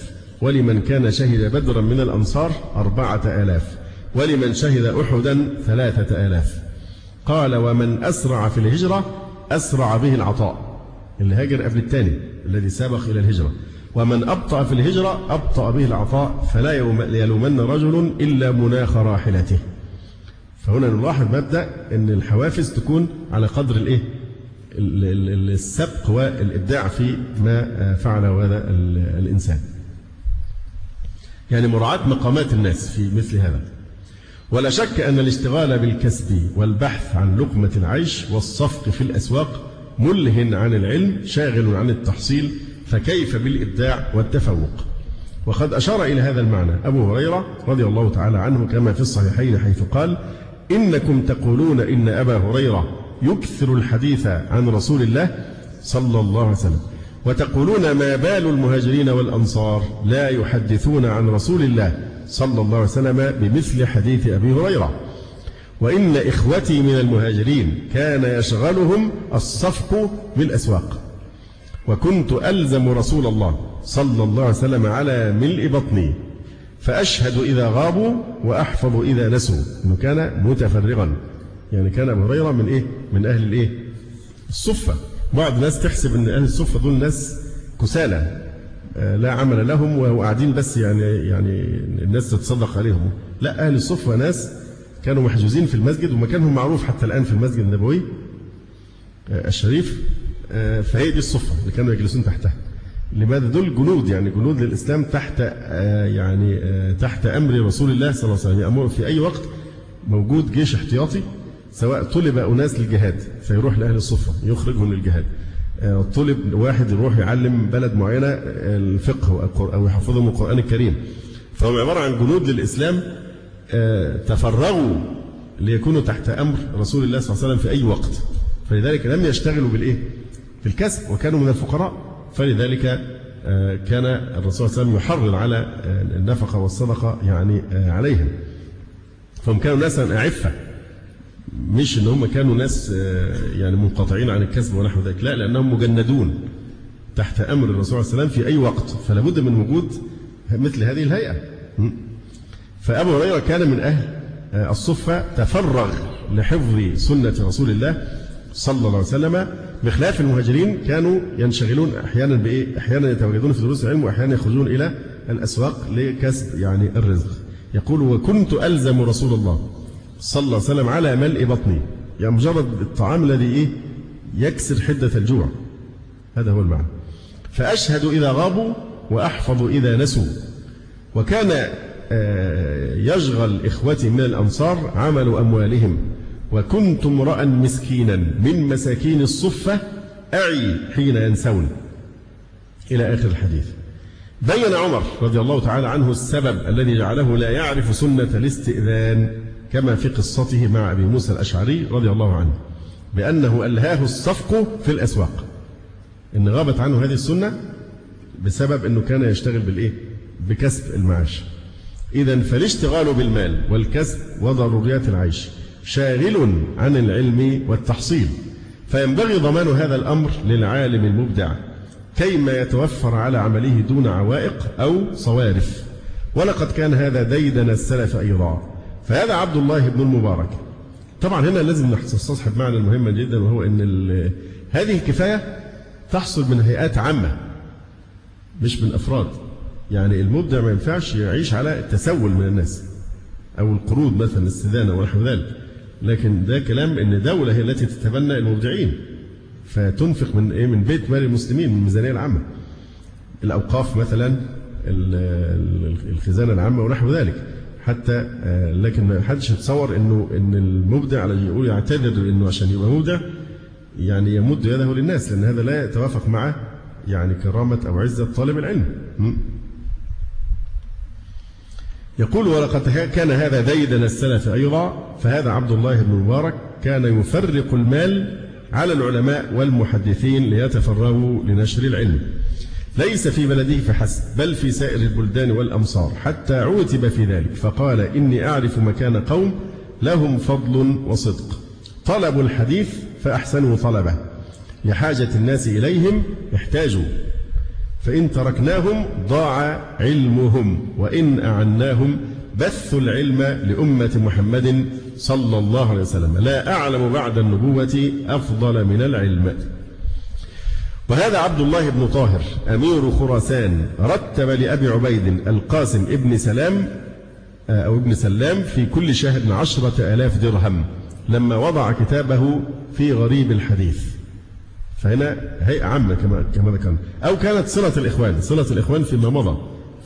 ولمن كان شهد بدرا من الأنصار 4,000، ولمن شهد أحدا 3,000. قال: ومن أسرع في الهجرة أسرع به العطاء، اللي هاجر قبل الثاني الذي سابق إلى الهجرة، ومن أبطأ في الهجرة أبطأ به العطاء، فلا يلومن رجل إلا مناخ راحلته. فهنا نلاحظ مبدأ أن الحوافز تكون على قدر السبق والإبداع في ما فعله هذا الإنسان، يعني مراعاة مقامات الناس في مثل هذا. ولا شك أن الاشتغال بالكسب والبحث عن لقمة العيش والصفق في الأسواق ملهٍ عن العلم شاغل عن التحصيل، فكيف بالإبداع والتفوق؟ وقد أشار إلى هذا المعنى أبو هريرة رضي الله تعالى عنه كما في الصحيحين، حيث قال: إنكم تقولون إن أبا هريرة يكثر الحديث عن رسول الله صلى الله عليه وسلم، وتقولون ما بال المهاجرين والأنصار لا يحدثون عن رسول الله صلى الله عليه وسلم بمثل حديث أبي هريرة. وإن إخوتي من المهاجرين كان يشغلهم الصفق بالأسواق، وكنت ألزم رسول الله صلى الله عليه وسلم على ملء بطني، فأشهد إذا غابوا وأحفظ إذا نسوا. إنه كان متفرغا، يعني كان أبو هريرة من إيه؟ من أهل الإيه؟ الصفة. بعض الناس تحسب أن أهل الصفة دول ناس كسالى لا عمل لهم وقاعدين بس يعني الناس تتصدق عليهم. لا، أهل الصفة ناس كانوا محجوزين في المسجد، ومكانهم معروف حتى الآن في المسجد النبوي الشريف. فهي دي الصفة اللي كانوا يجلسون تحتها. لماذا؟ دول جنود، يعني جنود للإسلام تحت تحت أمر رسول الله صلى الله عليه وسلم. يأمر في أي وقت موجود جيش احتياطي، سواء طلب أناس للجهاد فيروح لأهل الصفة يخرجهم للجهاد، طلب واحد يروح يعلم بلد معينة الفقه أو يحفظهم القرآن الكريم، فهم عبارة عن جنود للإسلام تفرغوا ليكونوا تحت أمر رسول الله صلى الله عليه وسلم في أي وقت. فلذلك لم يشتغلوا بالإيه؟ في الكسب، وكانوا من الفقراء. فلذلك كان الرسول صلى الله عليه وسلم يحرض على النفقة والصدقة يعني عليهم. فهم كانوا ناسا أعفة، مش إن هم كانوا ناس يعني منقطعين عن الكسب ونحو ذلك، لا، لأنهم مجندون تحت أمر الرسول صلى الله عليه وسلم في أي وقت، فلا بد من وجود مثل هذه الهيئة. فأبو هريرة كان من أهل الصفة، تفرغ لحفظ سنة رسول الله صلى الله عليه وسلم، بخلاف المهاجرين كانوا ينشغلون أحيانا بإيه؟ أحيانا يتواجدون في دروس العلم، وأحيانا يخرجون إلى الأسواق لكسب يعني الرزق. يقول: وكنت ألزم رسول الله صلى الله عليه وسلم على ملء بطني، يعني مجرد الطعام الذي إيه؟ يكسر حدة الجوع، هذا هو المعنى. فأشهد إذا غابوا وأحفظ إذا نسوا. وكان يشغل إخوتي من الأنصار عمل أموالهم، وكنت امرأ مسكينا من مساكين الصفة أعي حين ينسون، إلى آخر الحديث. بين عمر رضي الله تعالى عنه السبب الذي جعله لا يعرف سنة الاستئذان، كما في قصته مع أبي موسى الأشعري رضي الله عنه. بأنه ألهاه الصفق في الأسواق، إن غابت عنه هذه السنة بسبب أنه كان يشتغل بالإيه؟ بكسب المعاش. إذن فالاشتغال بالمال والكسب وضروريات العيش شاغل عن العلم والتحصيل، فينبغي ضمان هذا الأمر للعالم المبدع كيما يتوفر على عمله دون عوائق أو صوارف. ولقد كان هذا ديدن السلف أيضا. فهذا عبد الله بن المبارك. طبعا هنا لازم نستصحب معنى مهما جدا، وهو أن هذه الكفاية تحصل من هيئات عامة مش من أفراد. يعني المبدع ما ينفعش يعيش على التسول من الناس أو القروض مثلا الاستدانة ونحو ذلك، لكن ده كلام أن دولة هي التي تتبنى المبدعين فتنفق من بيت مال المسلمين من الميزانية العامة، الأوقاف مثلا، الخزانة العامة ونحو ذلك. حتى لكن ما حدش يتصور ان المبدع يقول يعتذر انه عشان يبقى مبدع يعني يمد يده للناس، لان هذا لا يتوافق مع يعني كرامة او عزة طالب العلم. يقول ولقد كان هذا ديدن السلف أيضا. فهذا عبد الله بن مبارك كان يفرق المال على العلماء والمحدثين ليتفرغوا لنشر العلم، ليس في بلده فحسب بل في سائر البلدان والأمصار، حتى عوتب في ذلك فقال إني أعرف مكان قوم لهم فضل وصدق، طلبوا الحديث فأحسنوا طلبه، لحاجة الناس إليهم احتاجوا، فإن تركناهم ضاع علمهم، وإن أعناهم بثوا العلم لأمة محمد صلى الله عليه وسلم، لا أعلم بعد النبوة أفضل من العلم. وهذا عبد الله بن طاهر أمير خراسان رتب لأبي عبيد القاسم ابن سلام أو ابن سلام في كل شهر 10,000 درهم لما وضع كتابه في غريب الحديث. فهنا هيئة عامة كما ذكرنا، أو كانت صلة الإخوان فيما مضى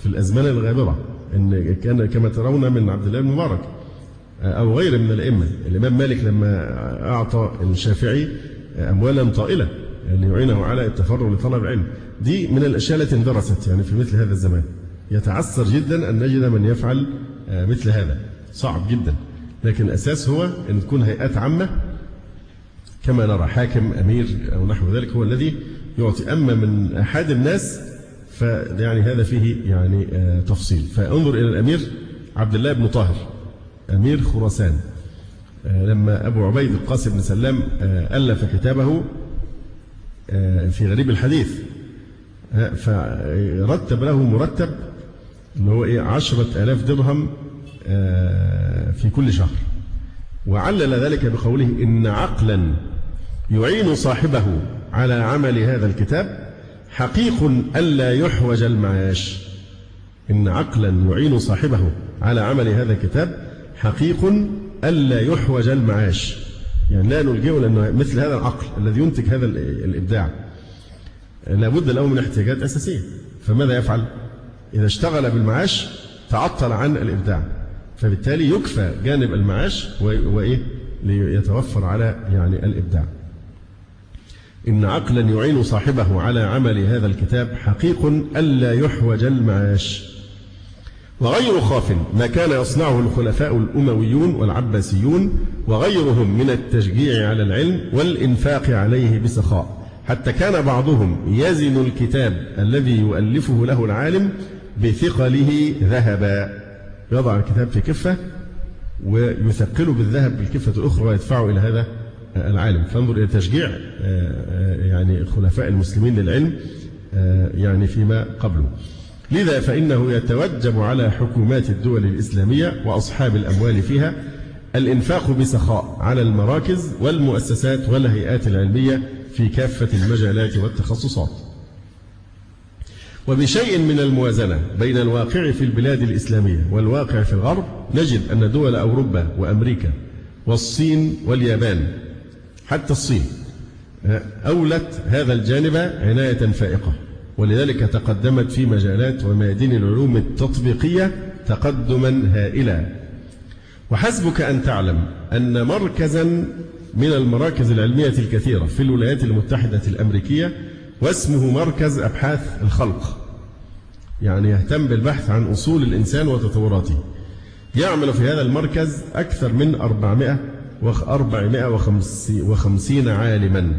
في الأزمان الغابرة، إن كان كما ترون من عبد الله بن مبارك أو غيره من الأئمة. الإمام مالك لما أعطى الشافعي أموالا طائلة ليعينه على التفرغ لطلب العلم، دي من الأشياء التي اندرست يعني في مثل هذا الزمان. يتعسر جدا أن نجد من يفعل مثل هذا، صعب جدا، لكن الأساس هو أن تكون هيئات عامة كما نرى، حاكم أمير أو نحو ذلك هو الذي يعطي. أما من أحد الناس فيعني هذا فيه يعني تفصيل. فانظر إلى الأمير عبد الله بن طاهر أمير خراسان، لما أبو عبيد القاسم بن سلام ألف كتابه في غريب الحديث، فرتب له مرتب اللي هو 10,000 درهم في كل شهر، وعلل ذلك بقوله إن عقلا يعين صاحبه على عمل هذا الكتاب حقيق ألا يحوج المعاش. إن عقلا يعين صاحبه على عمل هذا الكتاب حقيق ألا يحوج المعاش، يعني لا نلجئه، لأنه مثل هذا العقل الذي ينتج هذا الإبداع لابد له من احتياجات أساسية. فماذا يفعل؟ إذا اشتغل بالمعاش تعطل عن الإبداع، فبالتالي يكفى جانب المعاش ليتوفر على يعني الإبداع. إن عقلا يعين صاحبه على عمل هذا الكتاب حقيق ألا يحوج المعاش. وغير خاف ما كان يصنعه الخلفاء الأمويون والعباسيون وغيرهم من التشجيع على العلم والإنفاق عليه بسخاء، حتى كان بعضهم يزن الكتاب الذي يؤلفه له العالم بثقله ذهبا، يضع الكتاب في كفة ويثقله بالذهب بالكفة الأخرى ويدفعه إلى هذا العالم. فانظر إلى تشجيع يعني خلفاء المسلمين للعلم يعني فيما قبله. لذا فإنه يتوجب على حكومات الدول الإسلامية وأصحاب الأموال فيها الإنفاق بسخاء على المراكز والمؤسسات والهيئات العلمية في كافة المجالات والتخصصات. وبشيء من الموازنة بين الواقع في البلاد الإسلامية والواقع في الغرب نجد أن دول أوروبا وأمريكا والصين واليابان حتى الصين أولت هذا الجانب عناية فائقة، ولذلك تقدمت في مجالات وميادين العلوم التطبيقية تقدما هائلا. وحسبك أن تعلم أن مركزا من المراكز العلمية الكثيرة في الولايات المتحدة الأمريكية واسمه مركز أبحاث الخلق، يعني يهتم بالبحث عن أصول الإنسان وتطوراته، يعمل في هذا المركز أكثر من 450 عالما.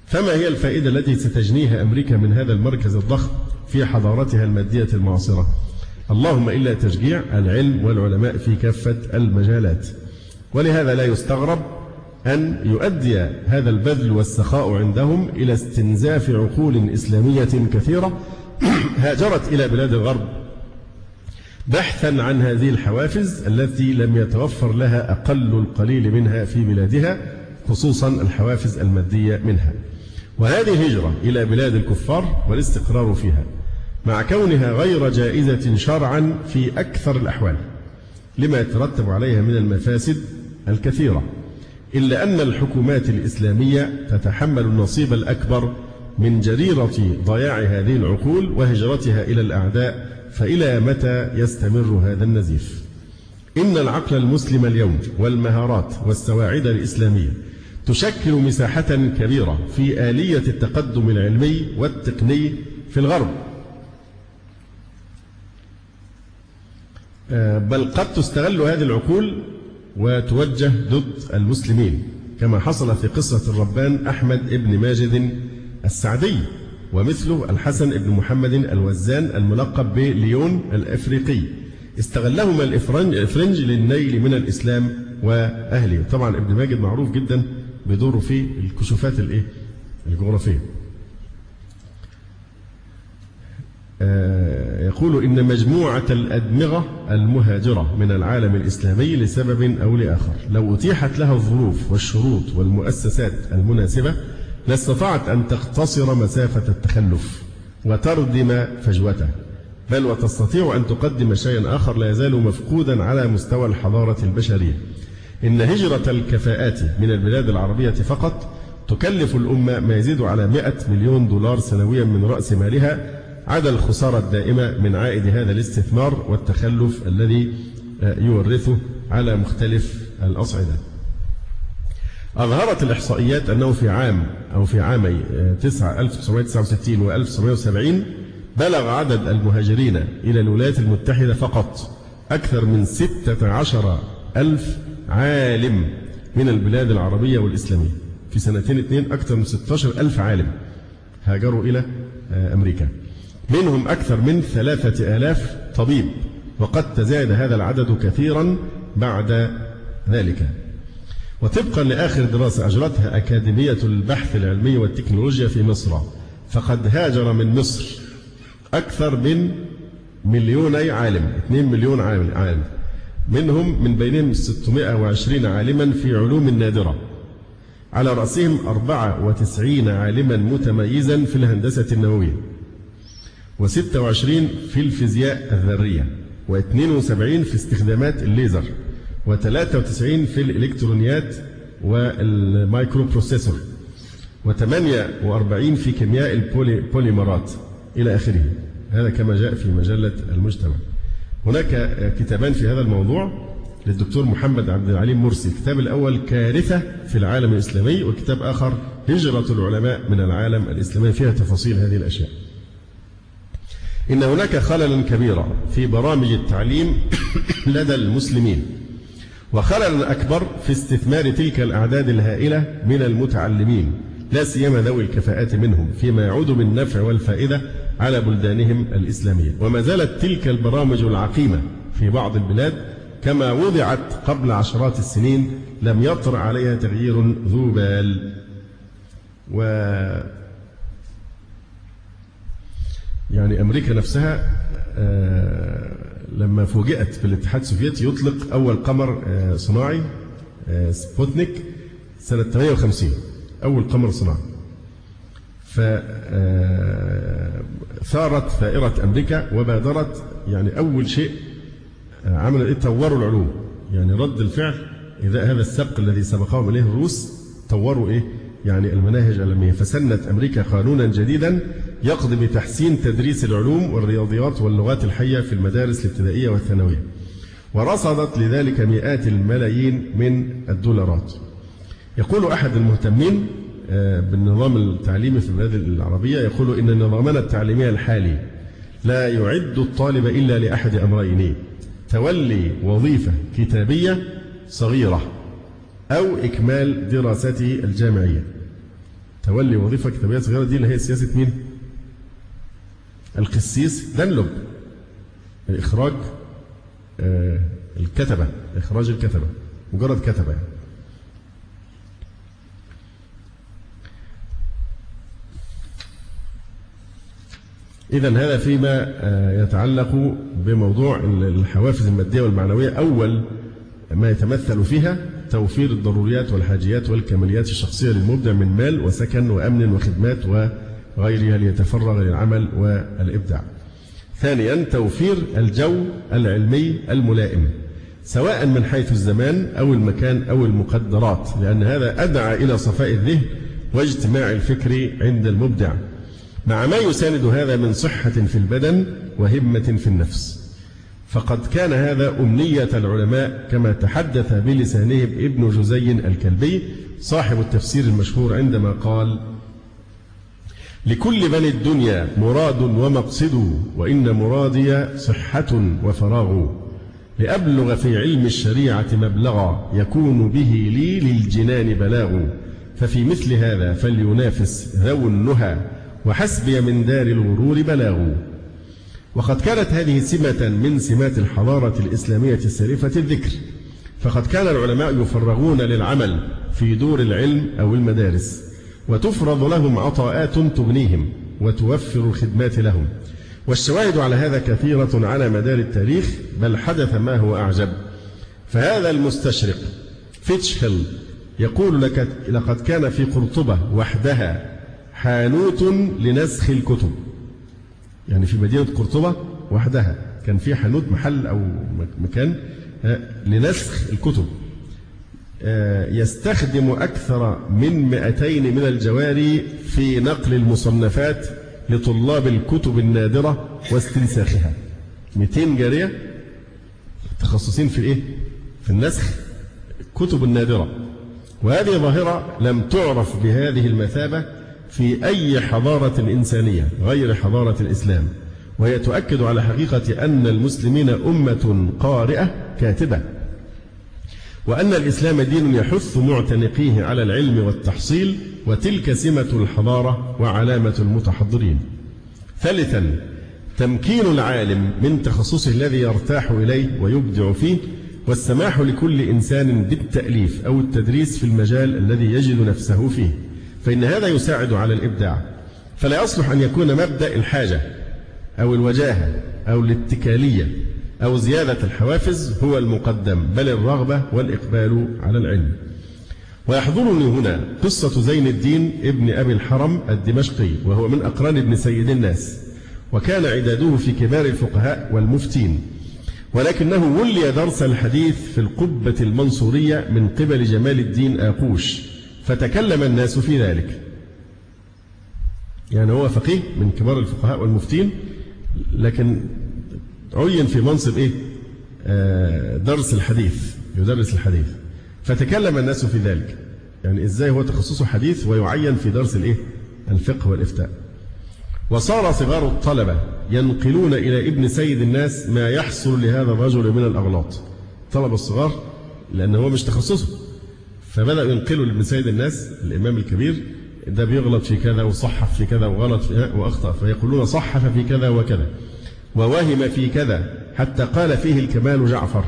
فما هي الفائدة التي ستجنيها أمريكا من هذا المركز الضخم في حضارتها المادية المعاصرة؟ اللهم إلا تشجيع العلم والعلماء في كافة المجالات. ولهذا لا يستغرب أن يؤدي هذا البذل والسخاء عندهم إلى استنزاف عقول إسلامية كثيرة هاجرت إلى بلاد الغرب بحثا عن هذه الحوافز التي لم يتوفر لها أقل القليل منها في بلادها، خصوصا الحوافز المادية منها. وهذه الهجرة إلى بلاد الكفار والاستقرار فيها مع كونها غير جائزة شرعا في أكثر الأحوال لما يترتب عليها من المفاسد الكثيرة، إلا أن الحكومات الإسلامية تتحمل النصيب الأكبر من جريرة ضياع هذه العقول وهجرتها إلى الأعداء. فإلى متى يستمر هذا النزيف؟ إن العقل المسلم اليوم والمهارات والسواعد الإسلامية تشكل مساحة كبيرة في آلية التقدم العلمي والتقني في الغرب، بل قد تستغل هذه العقول وتوجه ضد المسلمين، كما حصل في قصة الربان أحمد ابن ماجد السعدي، ومثله الحسن ابن محمد الوزان الملقب بليون الأفريقي، استغلهما الإفرنج للنيل من الإسلام وأهله. طبعا ابن ماجد معروف جدا بدوره في الكشوفات الجغرافية. يقول إن مجموعة الأدمغة المهاجرة من العالم الإسلامي لسبب أو لآخر لو أتيحت لها الظروف والشروط والمؤسسات المناسبة لاستطاعت أن تقتصر مسافة التخلف وتردم فجوته، بل وتستطيع أن تقدم شيئا آخر لا يزال مفقودا على مستوى الحضارة البشرية. إن هجرة الكفاءات من البلاد العربية فقط تكلف الأمة ما يزيد على 100 مليون دولار سنويا من رأس مالها، عدا الخسارة الدائمة من عائد هذا الاستثمار والتخلف الذي يورثه على مختلف الأصعدة. أظهرت الإحصائيات أنه في عامي 1969 و 1970 بلغ عدد المهاجرين إلى الولايات المتحدة فقط أكثر من 16,000 عالم من البلاد العربية والإسلامية. في سنتين اثنين أكثر من 16,000 عالم هاجروا إلى أمريكا، منهم أكثر من 3,000 طبيب، وقد تزايد هذا العدد كثيرا بعد ذلك. وطبقا لآخر دراسة أجرتها أكاديمية البحث العلمي والتكنولوجيا في مصر، فقد هاجر من مصر أكثر من 2 عالم، 2 مليون عالم، منهم من بينهم 620 عالما في علوم نادرة، على رأسهم 94 عالما متميزا في الهندسة النووية، و26 في الفيزياء الذرية، و72 في استخدامات الليزر، و93 في الإلكترونيات والمايكرو بروسيسور، و48 في كيمياء البوليمرات إلى آخره. هذا كما جاء في مجلة المجتمع. هناك كتابان في هذا الموضوع للدكتور محمد عبد العليم مرسي، الكتاب الأول كارثة في العالم الإسلامي، والكتاب آخر هجرة العلماء من العالم الإسلامي، فيها تفاصيل هذه الأشياء. إن هناك خللا كبيرا في برامج التعليم لدى المسلمين، وخللا أكبر في استثمار تلك الأعداد الهائلة من المتعلمين، لا سيما ذوي الكفاءات منهم، فيما يعود بالنفع والفائدة على بلدانهم الإسلامية. وما زالت تلك البرامج العقيمة في بعض البلاد كما وضعت قبل عشرات السنين، لم يطرأ عليها تغيير ذو بال. يعني أمريكا نفسها لما فوجئت بالاتحاد السوفيتي يطلق أول قمر صناعي سبوتنيك سنة 58، أول قمر صناعي، فثارت ثائرة أمريكا وبادرت. يعني أول شيء عملوا طوروا العلوم، يعني رد الفعل إذا هذا السبق الذي سبقهم إليه الروس، طوروا يعني المناهج العلمية. فسنت أمريكا قانونا جديدا يقضي بتحسين تدريس العلوم والرياضيات واللغات الحية في المدارس الابتدائية والثانوية، ورصدت لذلك مئات الملايين من الدولارات. يقول أحد المهتمين بالنظام التعليمي في البلاد العربية، يقول إن نظامنا التعليمي الحالي لا يعد الطالب إلا لأحد أمرين: تولي وظيفة كتابية صغيرة أو إكمال دراسته الجامعية. تولي وظيفة كتابية صغيرة دي اللي هي سياسة مين؟ القسيس دانلوب، إخراج الكتبة، إخراج الكتبة، مجرد كتبة يعني. إذن هذا فيما يتعلق بموضوع الحوافز المادية والمعنوية. أول ما يتمثل فيها توفير الضروريات والحاجيات والكماليات الشخصية للمبدع من مال وسكن وأمن وخدمات وغيرها ليتفرغ للعمل والإبداع. ثانيا توفير الجو العلمي الملائم سواء من حيث الزمان أو المكان أو المقدرات، لأن هذا أدعى إلى صفاء الذهن واجتماع الفكر عند المبدع، مع ما يساند هذا من صحة في البدن وهمة في النفس. فقد كان هذا أمنية العلماء كما تحدث بلسانهم ابن جزي الكلبي صاحب التفسير المشهور عندما قال: لكل بني الدنيا مراد ومقصد، وإن مرادي صحة وفراغ، لأبلغ في علم الشريعة مبلغا، يكون به لي للجنان بلاغ، ففي مثل هذا فلينافس ذو النهى، وحسبي من دار الغرور بلاغ. وقد كانت هذه سمة من سمات الحضارة الإسلامية السالفة الذكر، فقد كان العلماء يفرغون للعمل في دور العلم أو المدارس، وتفرض لهم عطاءات تغنيهم وتوفر الخدمات لهم. والشواهد على هذا كثيرة على مدار التاريخ، بل حدث ما هو أعجب. فهذا المستشرق فيتشهيل يقول لك: لقد كان في قرطبة وحدها حانوت لنسخ الكتب. يعني في مدينة قرطبة وحدها كان في حانوت، محل أو مكان لنسخ الكتب، يستخدم أكثر من 200 من الجواري في نقل المصنفات لطلاب الكتب النادرة واستنساخها. 200 جارية تخصصين في إيه؟ في النسخ الكتب النادرة. وهذه ظاهرة لم تعرف بهذه المثابة في أي حضارة إنسانية غير حضارة الإسلام، وهي تؤكد على حقيقة أن المسلمين أمة قارئة كاتبة، وأن الإسلام دين يحث معتنقيه على العلم والتحصيل، وتلك سمة الحضارة وعلامة المتحضرين. ثالثا تمكين العالم من تخصصه الذي يرتاح إليه ويبدع فيه، والسماح لكل إنسان بالتأليف أو التدريس في المجال الذي يجد نفسه فيه، فإن هذا يساعد على الإبداع. فلا يصلح أن يكون مبدأ الحاجة أو الوجاهة أو الاتكالية أو زيادة الحوافز هو المقدم، بل الرغبة والإقبال على العلم. ويحضرني هنا قصة زين الدين ابن أبي الحرم الدمشقي، وهو من أقران ابن سيد الناس، وكان عداده في كبار الفقهاء والمفتين، ولكنه ولي درس الحديث في القبة المنصورية من قبل جمال الدين آقوش، فتكلم الناس في ذلك. يعني هو فقيه من كبار الفقهاء والمفتين، لكن عين في منصب إيه؟ درس الحديث، يدرس الحديث، فتكلم الناس في ذلك. يعني إزاي هو تخصصه حديث ويعين في درس الإيه؟ الفقه والإفتاء. وصار صغار الطلبة ينقلون إلى ابن سيد الناس ما يحصل لهذا الرجل من الأغلاط. طلبة الصغار لأنه هو مش تخصصه، فبدأ ينقلوا لابن سيد الناس الإمام الكبير: ده بيغلط في كذا وصحف في كذا وغلط في وأخطأ، فيقولون صحف في كذا وكذا ووهم في كذا، حتى قال فيه الكمال جعفر: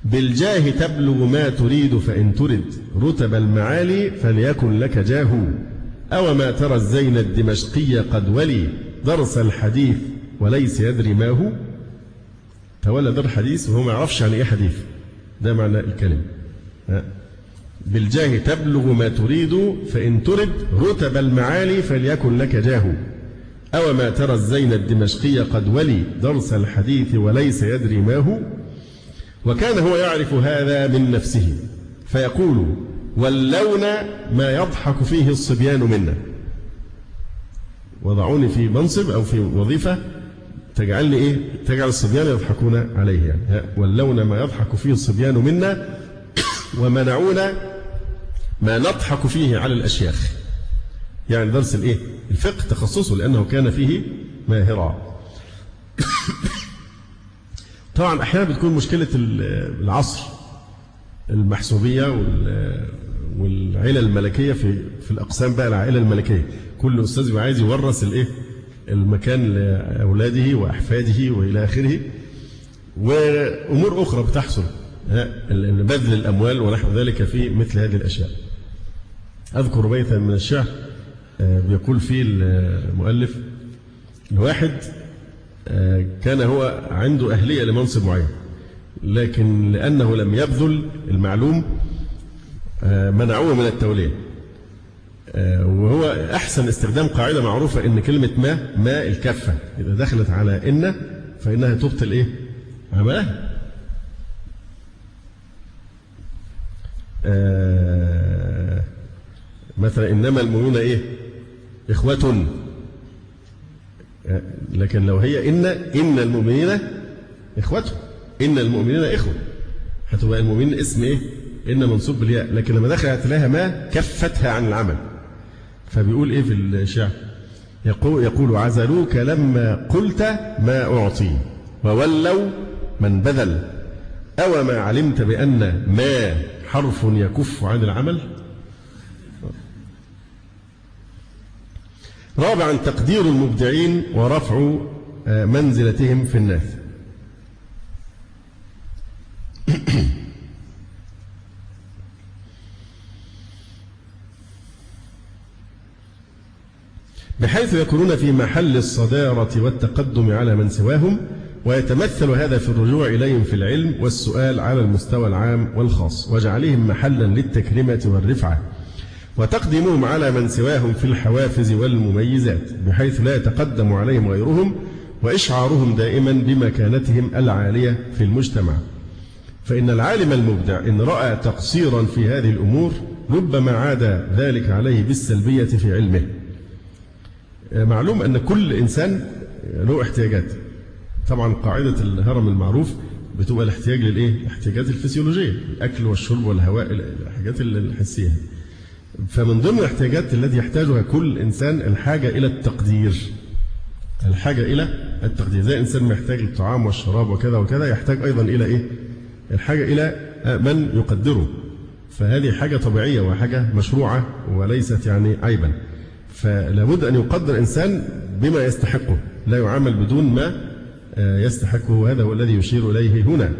بالجاه تبلغ ما تريد، فإن ترد رتب المعالي فليكن لك جاه، أو ما ترى الزين الدمشقي قد ولي درس الحديث وليس يدري ما هو. تولى در حديث وهو ما يعرفش يعني إيه حديث، ده معنى الكلمة. بالجاه تبلغ ما تريد، فإن ترد رتب المعالي فليكن لك جاه، أو ما ترى الزين الدمشقي قد ولي درس الحديث وليس يدري ما هو. وكان هو يعرف هذا من نفسه، فيقول: واللون ما يضحك فيه الصبيان منا. وضعوني في منصب أو في وظيفة تجعلني إيه؟ تجعل الصبيان يضحكون عليه. يعني واللون ما يضحك فيه الصبيان منا، ومنعونا ما نضحك فيه على الأشياخ. يعني درس الإيه؟ الفقه تخصصه، لأنه كان فيه ماهرا. طبعا أحيانا بتكون مشكلة العصر المحسوبية والعيلة الملكية في الأقسام بقى العائلة الملكية. كل أستاذ يبقى عايز يورث المكان لأولاده وأحفاده وإلى آخره. وأمور أخرى بتحصل، بذل الأموال ونحو ذلك في مثل هذه الأشياء. أذكر بيتا من الشعر بيقول فيه المؤلف: الواحد كان هو عنده أهلية لمنصب معين، لكن لأنه لم يبذل المعلوم منعوه من التولية. وهو أحسن استخدام قاعدة معروفة إن كلمة ما الكفة إذا دخلت على إن فإنها تبطل عملها. مثلا إنما المؤمنون إخوة، لكن لو هي إن المؤمنين إخوة، إن المؤمنين إخوة، هتبقى المؤمنين اسم إن منصوب بالياء، لكن لما دخلت لها ما كفتها عن العمل. فبيقول في الشعر؟ يقول: عزلوك لما قلت ما أعطي وولوا من بذل، أو ما علمت بأن ما حرف يكف عن العمل. رابعا تقدير المبدعين ورفع منزلتهم في الناس. بحيث يكونون في محل الصدارة والتقدم على من سواهم، ويتمثل هذا في الرجوع إليهم في العلم والسؤال على المستوى العام والخاص، وجعلهم محلا للتكريمة والرفعة، وتقديمهم على من سواهم في الحوافز والمميزات، بحيث لا يتقدم عليهم غيرهم، وإشعارهم دائما بمكانتهم العالية في المجتمع. فإن العالم المبدع إن رأى تقصيرا في هذه الأمور ربما عاد ذلك عليه بالسلبية في علمه. معلوم أن كل إنسان له احتياجات. طبعا قاعدة الهرم المعروف بتبقى الاحتياج الاحتياجات الفسيولوجية، الأكل والشرب والهواء، الحاجات الحسية. فمن ضمن الاحتياجات التي يحتاجها كل إنسان الحاجة إلى التقدير. الحاجة إلى التقدير، زي إنسان محتاج للطعام والشراب وكذا وكذا، يحتاج أيضا إلى الحاجة إلى من يقدره. فهذه حاجة طبيعية وحاجة مشروعة وليست عيبا. فلابد أن يقدر الإنسان بما يستحقه، لا يعامل بدون ما يستحقه. هذا هو الذي يشير إليه هنا.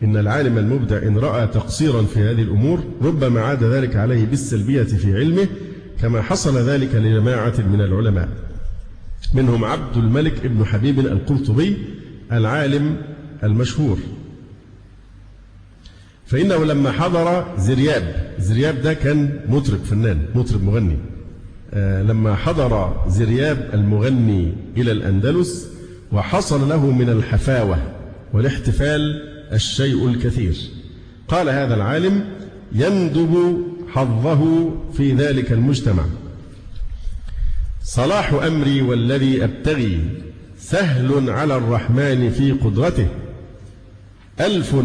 إن العالم المبدع إن رأى تقصيرا في هذه الأمور ربما عاد ذلك عليه بالسلبية في علمه، كما حصل ذلك لجماعة من العلماء، منهم عبد الملك ابن حبيب القرطبي العالم المشهور. فإنه لما حضر زرياب ده كان مطرب فنان، مطرب مغني. لما حضر زرياب المغني إلى الأندلس وحصل له من الحفاوة والاحتفال الشيء الكثير، قال هذا العالم: يندب حظه في ذلك المجتمع. صلاح أمري والذي أبتغي سهل على الرحمن في قدرته، 1000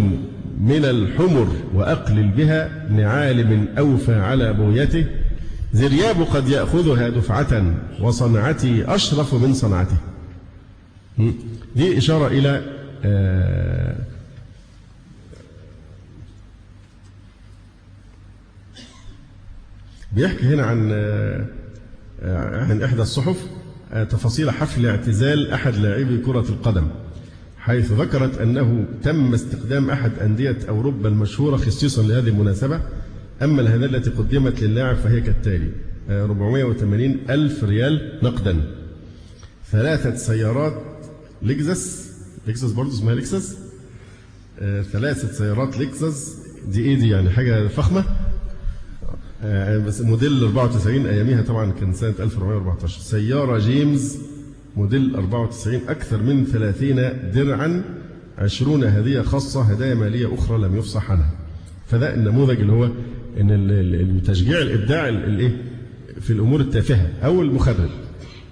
من الحمر وأقلل بها لعالم أوفى على بغيته، زرياب قد يأخذها دفعة وصنعتي أشرف من صنعته. دي إشارة إلى بيحكي هنا عن إحدى الصحف تفاصيل حفل اعتزال أحد لاعبي كرة القدم، حيث ذكرت أنه تم استخدام أحد أندية أوروبا المشهورة خصيصا لهذه المناسبة. أما الهدايا التي قدمت للاعب فهي كالتالي: 480,000 ريال نقدا، 3 سيارات لكزس برضه اسمها لكزس، 3 سيارات لكزس دي حاجة فخمة، بس موديل 94 أياميها طبعا كان سنة 1414. سيارة جيمز موديل 94 أكثر من 30 درعا، 20 هدية خاصة، هدايا مالية أخرى لم يفصح عنها. فده النموذج اللي هو إن تشجيع الإبداع في الأمور التافهة أو المخرج،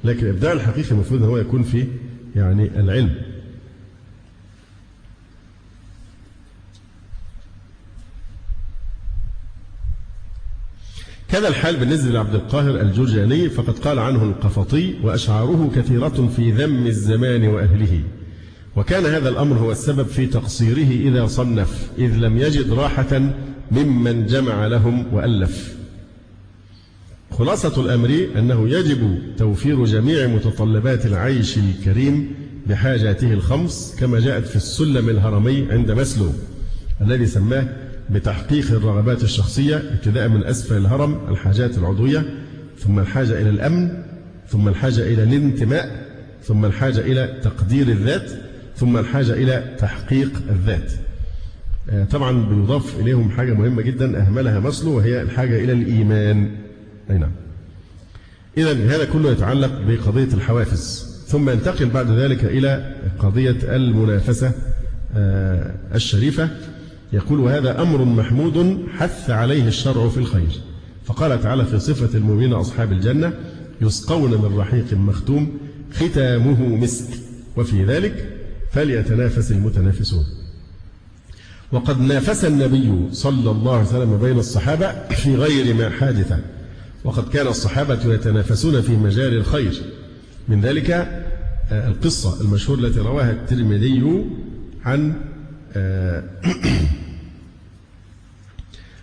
لكن الإبداع الحقيقي المفروض هو يكون في العلم. كذا الحال بالنسبة لعبد القاهر الجرجاني، فقد قال عنه القفطي: وأشعاره كثيرة في ذم الزمان وأهله، وكان هذا الأمر هو السبب في تقصيره إذا صنف، إذ لم يجد راحة ممن جمع لهم وألف. خلاصة الأمر أنه يجب توفير جميع متطلبات العيش الكريم بحاجاته الخمس كما جاءت في السلم الهرمي عند ماسلو الذي سماه بتحقيق الرغبات الشخصية ابتداء من أسفل الهرم: الحاجات العضوية، ثم الحاجة إلى الأمن، ثم الحاجة إلى الانتماء، ثم الحاجة إلى تقدير الذات، ثم الحاجة إلى تحقيق الذات. طبعا بيضاف إليهم حاجة مهمة جدا أهملها ماسلو وهي الحاجة إلى الإيمان. أي نعم. إذن هذا كله يتعلق بقضية الحوافز، ثم ينتقل بعد ذلك إلى قضية المنافسة الشريفة. يقول: وهذا أمر محمود حث عليه الشرع في الخير، فقال تعالى في صفة المؤمنين أصحاب الجنة: يسقون من رحيق مختوم ختامه مسك وفي ذلك فليتنافس المتنافسون. وقد نافس النبي صلى الله عليه وسلم بين الصحابة في غير ما حادث، وقد كان الصحابة يتنافسون في مجال الخير. من ذلك القصة المشهورة التي رواها الترمذي عن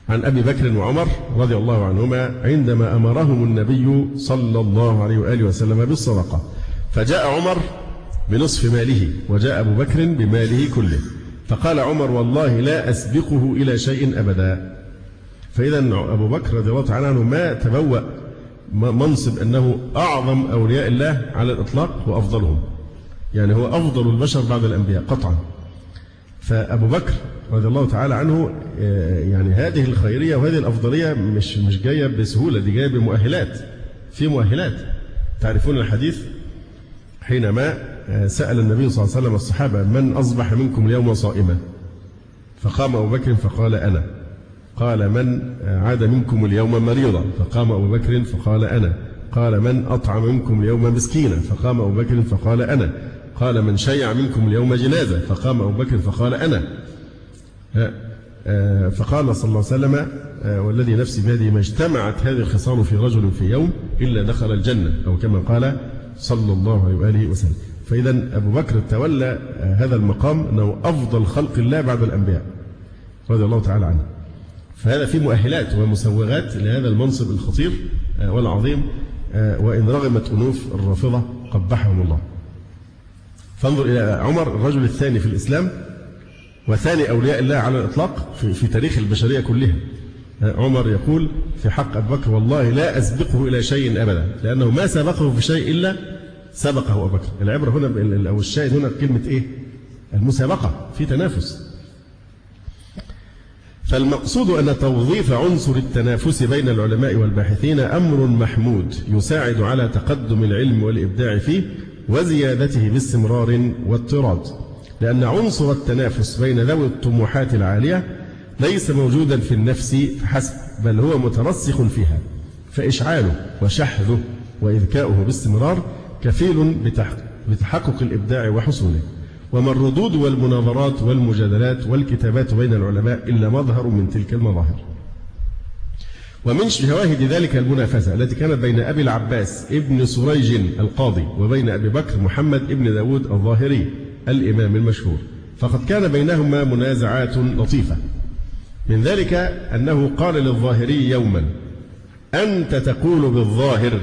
أبي بكر وعمر رضي الله عنهما عندما أمرهم النبي صلى الله عليه وآله وسلم بالصدقة، فجاء عمر بنصف ماله وجاء أبو بكر بماله كله، فقال عمر: والله لا أسبقه إلى شيء أبدا. فإذا أبو بكر رضي الله تعالى عنه ما تبوأ منصب أنه أعظم أولياء الله على الإطلاق وأفضلهم، يعني هو أفضل البشر بعد الأنبياء قطعا. فأبو بكر رضي الله تعالى عنه يعني هذه الخيرية وهذه الأفضلية مش جاية بسهولة، دي جاية بمؤهلات، في مؤهلات. تعرفون الحديث حينما سأل النبي صلى الله عليه وسلم الصحابة: من أصبح منكم اليوم صائما؟ فقام أبو بكر فقال: أنا. قال: من عاد منكم اليوم مريضا؟ فقام أبو بكر فقال: أنا. قال: من أطعم منكم اليوم مسكينا؟ فقام أبو بكر فقال: أنا. قال: من شيع منكم اليوم جنازة؟ فقام أبو بكر فقال: أنا. فقال صلى الله عليه وسلم: والذي نفسي بيده ما اجتمعت هذه الخصال في رجل في يوم إلا دخل الجنة، أو كما قال صلى الله عليه وآله وسلم. فإذا أبو بكر تولى هذا المقام أنه أفضل خلق الله بعد الأنبياء رضي الله تعالى عنه. فهذا فيه مؤهلات ومسوغات لهذا المنصب الخطير والعظيم، وإن رغمت أنوف الرافضة قبحهم الله. فانظر إلى عمر الرجل الثاني في الإسلام وثاني أولياء الله على الإطلاق في تاريخ البشرية كلها. عمر يقول في حق أبي بكر: والله لا أسبقه إلى شيء أبدا، لأنه ما سبقه في شيء إلا سبقه أبو بكر. العبرة هنا أو الشاهد هنا كلمة إيه؟ المسابقة، في تنافس. فالمقصود أن توظيف عنصر التنافس بين العلماء والباحثين أمر محمود يساعد على تقدم العلم والإبداع فيه وزيادته باستمرار واضطراد، لأن عنصر التنافس بين ذوي الطموحات العالية ليس موجودا في النفس فحسب، بل هو مترسخ فيها، فإشعاله وشحذه وإذكاؤه باستمرار كفيل بتحقق الإبداع وحصوله. وما الردود والمناظرات والمجادلات والكتابات بين العلماء إلا مظهر من تلك المظاهر. ومن شواهد ذلك المنافسة التي كانت بين أبي العباس ابن سريج القاضي وبين أبي بكر محمد ابن داود الظاهري الإمام المشهور، فقد كان بينهما منازعات لطيفة. من ذلك أنه قال للظاهري يوما: أنت تقول بالظاهر،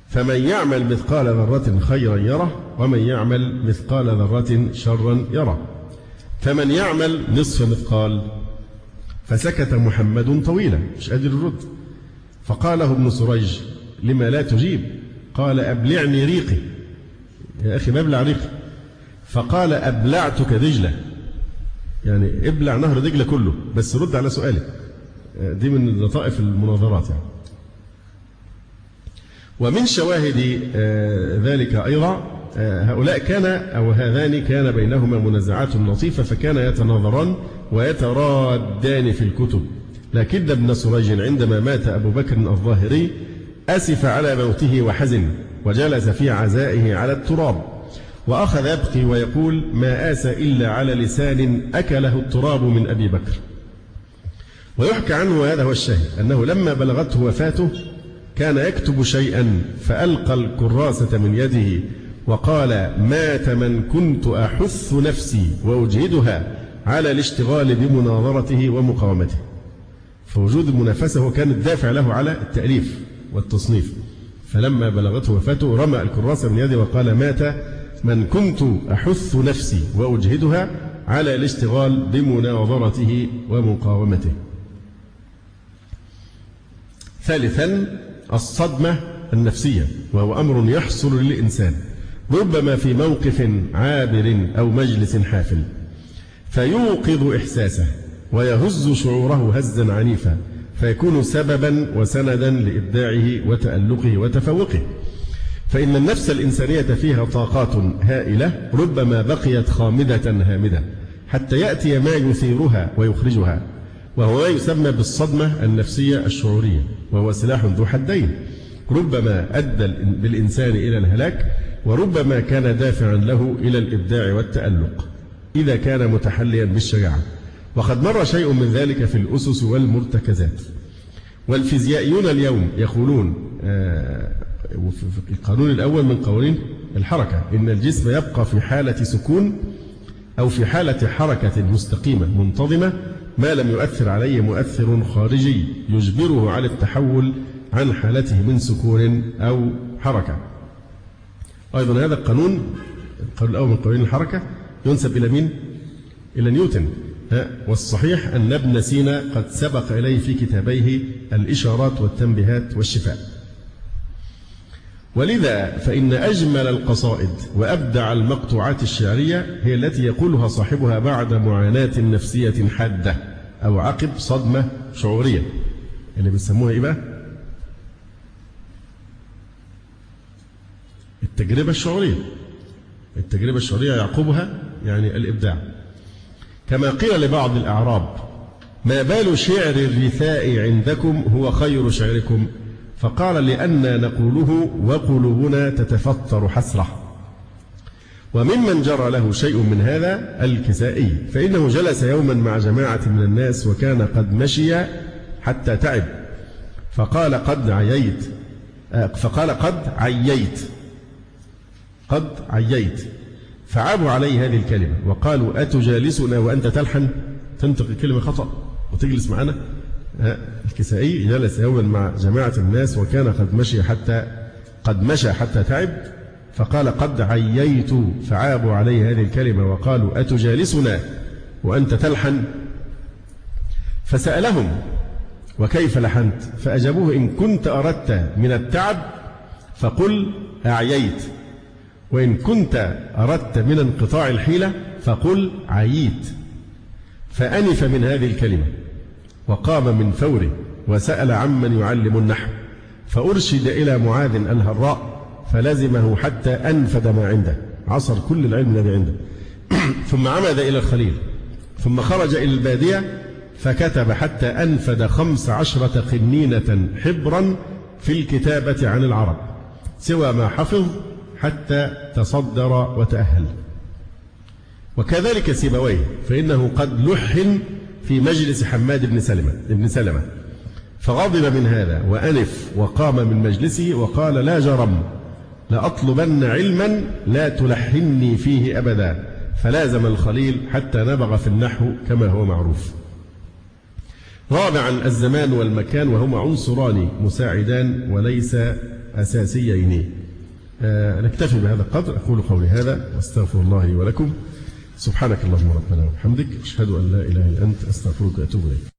فمن يعمل مثقال ذرة خيرا يره، ومن يعمل مثقال ذرة شرا يره، فمن يعمل نصف مثقال. فسكت محمد طويلا مش قادر يرد، فقاله ابن سريج: لما لا تجيب؟ قال: أبلعني ريقي. يا أخي ببلع ريقي. فقال: أبلعتك دجلة، يعني ابلع نهر دجلة كله بس رد على سؤالي. دي من لطائف المناظرات يعني. ومن شواهد ذلك أيضا هؤلاء كان أو هذان كان بينهما منازعات لطيفة، فكان يتناظران ويترادان في الكتب. لكن ابن سريج عندما مات أبو بكر الظاهري أسف على موته وحزن، وجلس في عزائه على التراب، وأخذ يبكي ويقول: ما آسى إلا على لسان أكله التراب من أبي بكر. ويحكى عنه، وهذا هو الشاهد، أنه لما بلغته وفاته كان يكتب شيئا فألقى الكراسة من يده وقال: مات من كنت أحث نفسي وأجهدها على الاشتغال بمناظرته ومقاومته. فوجود المنافسة هو كان الدافع له على التأليف والتصنيف. فلما بلغته وفاته رمى الكراسة من يده وقال: مات من كنت أحث نفسي وأجهدها على الاشتغال بمناظرته ومقاومته. ثالثا الصدمة النفسية، وهو أمر يحصل للإنسان ربما في موقف عابر أو مجلس حافل، فيوقظ إحساسه ويهز شعوره هزا عنيفا، فيكون سببا وسندا لإبداعه وتألقه وتفوقه. فإن النفس الإنسانية فيها طاقات هائلة ربما بقيت خامدة هامدة حتى يأتي ما يثيرها ويخرجها، وهو ما يسمى بالصدمة النفسية الشعورية، وهو سلاح ذو حدين، ربما أدى بالإنسان إلى الهلاك، وربما كان دافعا له إلى الإبداع والتألق إذا كان متحليا بالشجاعة. وقد مر شيء من ذلك في الأسس والمرتكزات. والفيزيائيون اليوم يقولون في القانون الأول من قوانين الحركة إن الجسم يبقى في حالة سكون أو في حالة حركة مستقيمة منتظمة ما لم يؤثر عليه مؤثر خارجي يجبره على التحول عن حالته من سكون أو حركة. أيضا هذا القانون الأول من قوانين الحركة ينسب إلى مين؟ إلى نيوتن. والصحيح أن ابن سينا قد سبق إليه في كتابيه الإشارات والتنبيهات والشفاء. ولذا فإن أجمل القصائد وأبدع المقطوعات الشعرية هي التي يقولها صاحبها بعد معاناة نفسية حادة أو عقب صدمة شعورية، اللي بيسموها إيه بقى؟ التجربة الشعورية. التجربة الشعورية يعقبها يعني الإبداع. كما قيل لبعض الأعراب: ما بال شعر الرثاء عندكم هو خير شعركم؟ فقال: لأننا نقوله وقلوبنا تتفطر حسرة. وممن جرى له شيء من هذا الكسائي، فإنه جلس يوما مع جماعة من الناس وكان قد مشي حتى تعب، فقال: قد عييت. فعابوا عليه هذه الكلمة وقالوا: أتجالسنا وأنت تلحن؟ تنطق الكلمة خطأ وتجلس معنا؟ الكسائي جلس يوما مع جماعة الناس وكان قد مشى حتى تعب، فقال: قد عييت. فعابوا عليه هذه الكلمة وقالوا: أتجالسنا وأنت تلحن؟ فسألهم: وكيف لحنت؟ فأجابوه: إن كنت أردت من التعب فقل أعييت، وإن كنت أردت من انقطاع الحيلة فقل عييت. فأنف من هذه الكلمة وقام من فوره وسأل عمن يعلم النحو، فأرشد إلى معاذ الهراء فلزمه حتى أنفد ما عنده، عصر كل العلم الذي عنده. ثم عمد إلى الخليل، ثم خرج إلى البادية فكتب حتى أنفد 15 قنينة حبرا في الكتابة عن العرب سوى ما حفظ حتى تصدر وتأهل. وكذلك سيبويه، فإنه قد لحن في مجلس حماد بن سلمة فغضب من هذا وأنف وقام من مجلسه وقال: لا جرم، لأطلبن علما لا تلحني فيه أبدا. فلازم الخليل حتى نبغ في النحو كما هو معروف. رابعا الزمان والمكان، وهما عنصران مساعدان وليس أساسيين. نكتفي بهذا القدر. أقول قولي هذا واستغفر الله لي ولكم. سبحانك اللهم ربنا وبحمدك، أشهد أن لا إله إلا أنت، أستغفرك وأتوب إليك.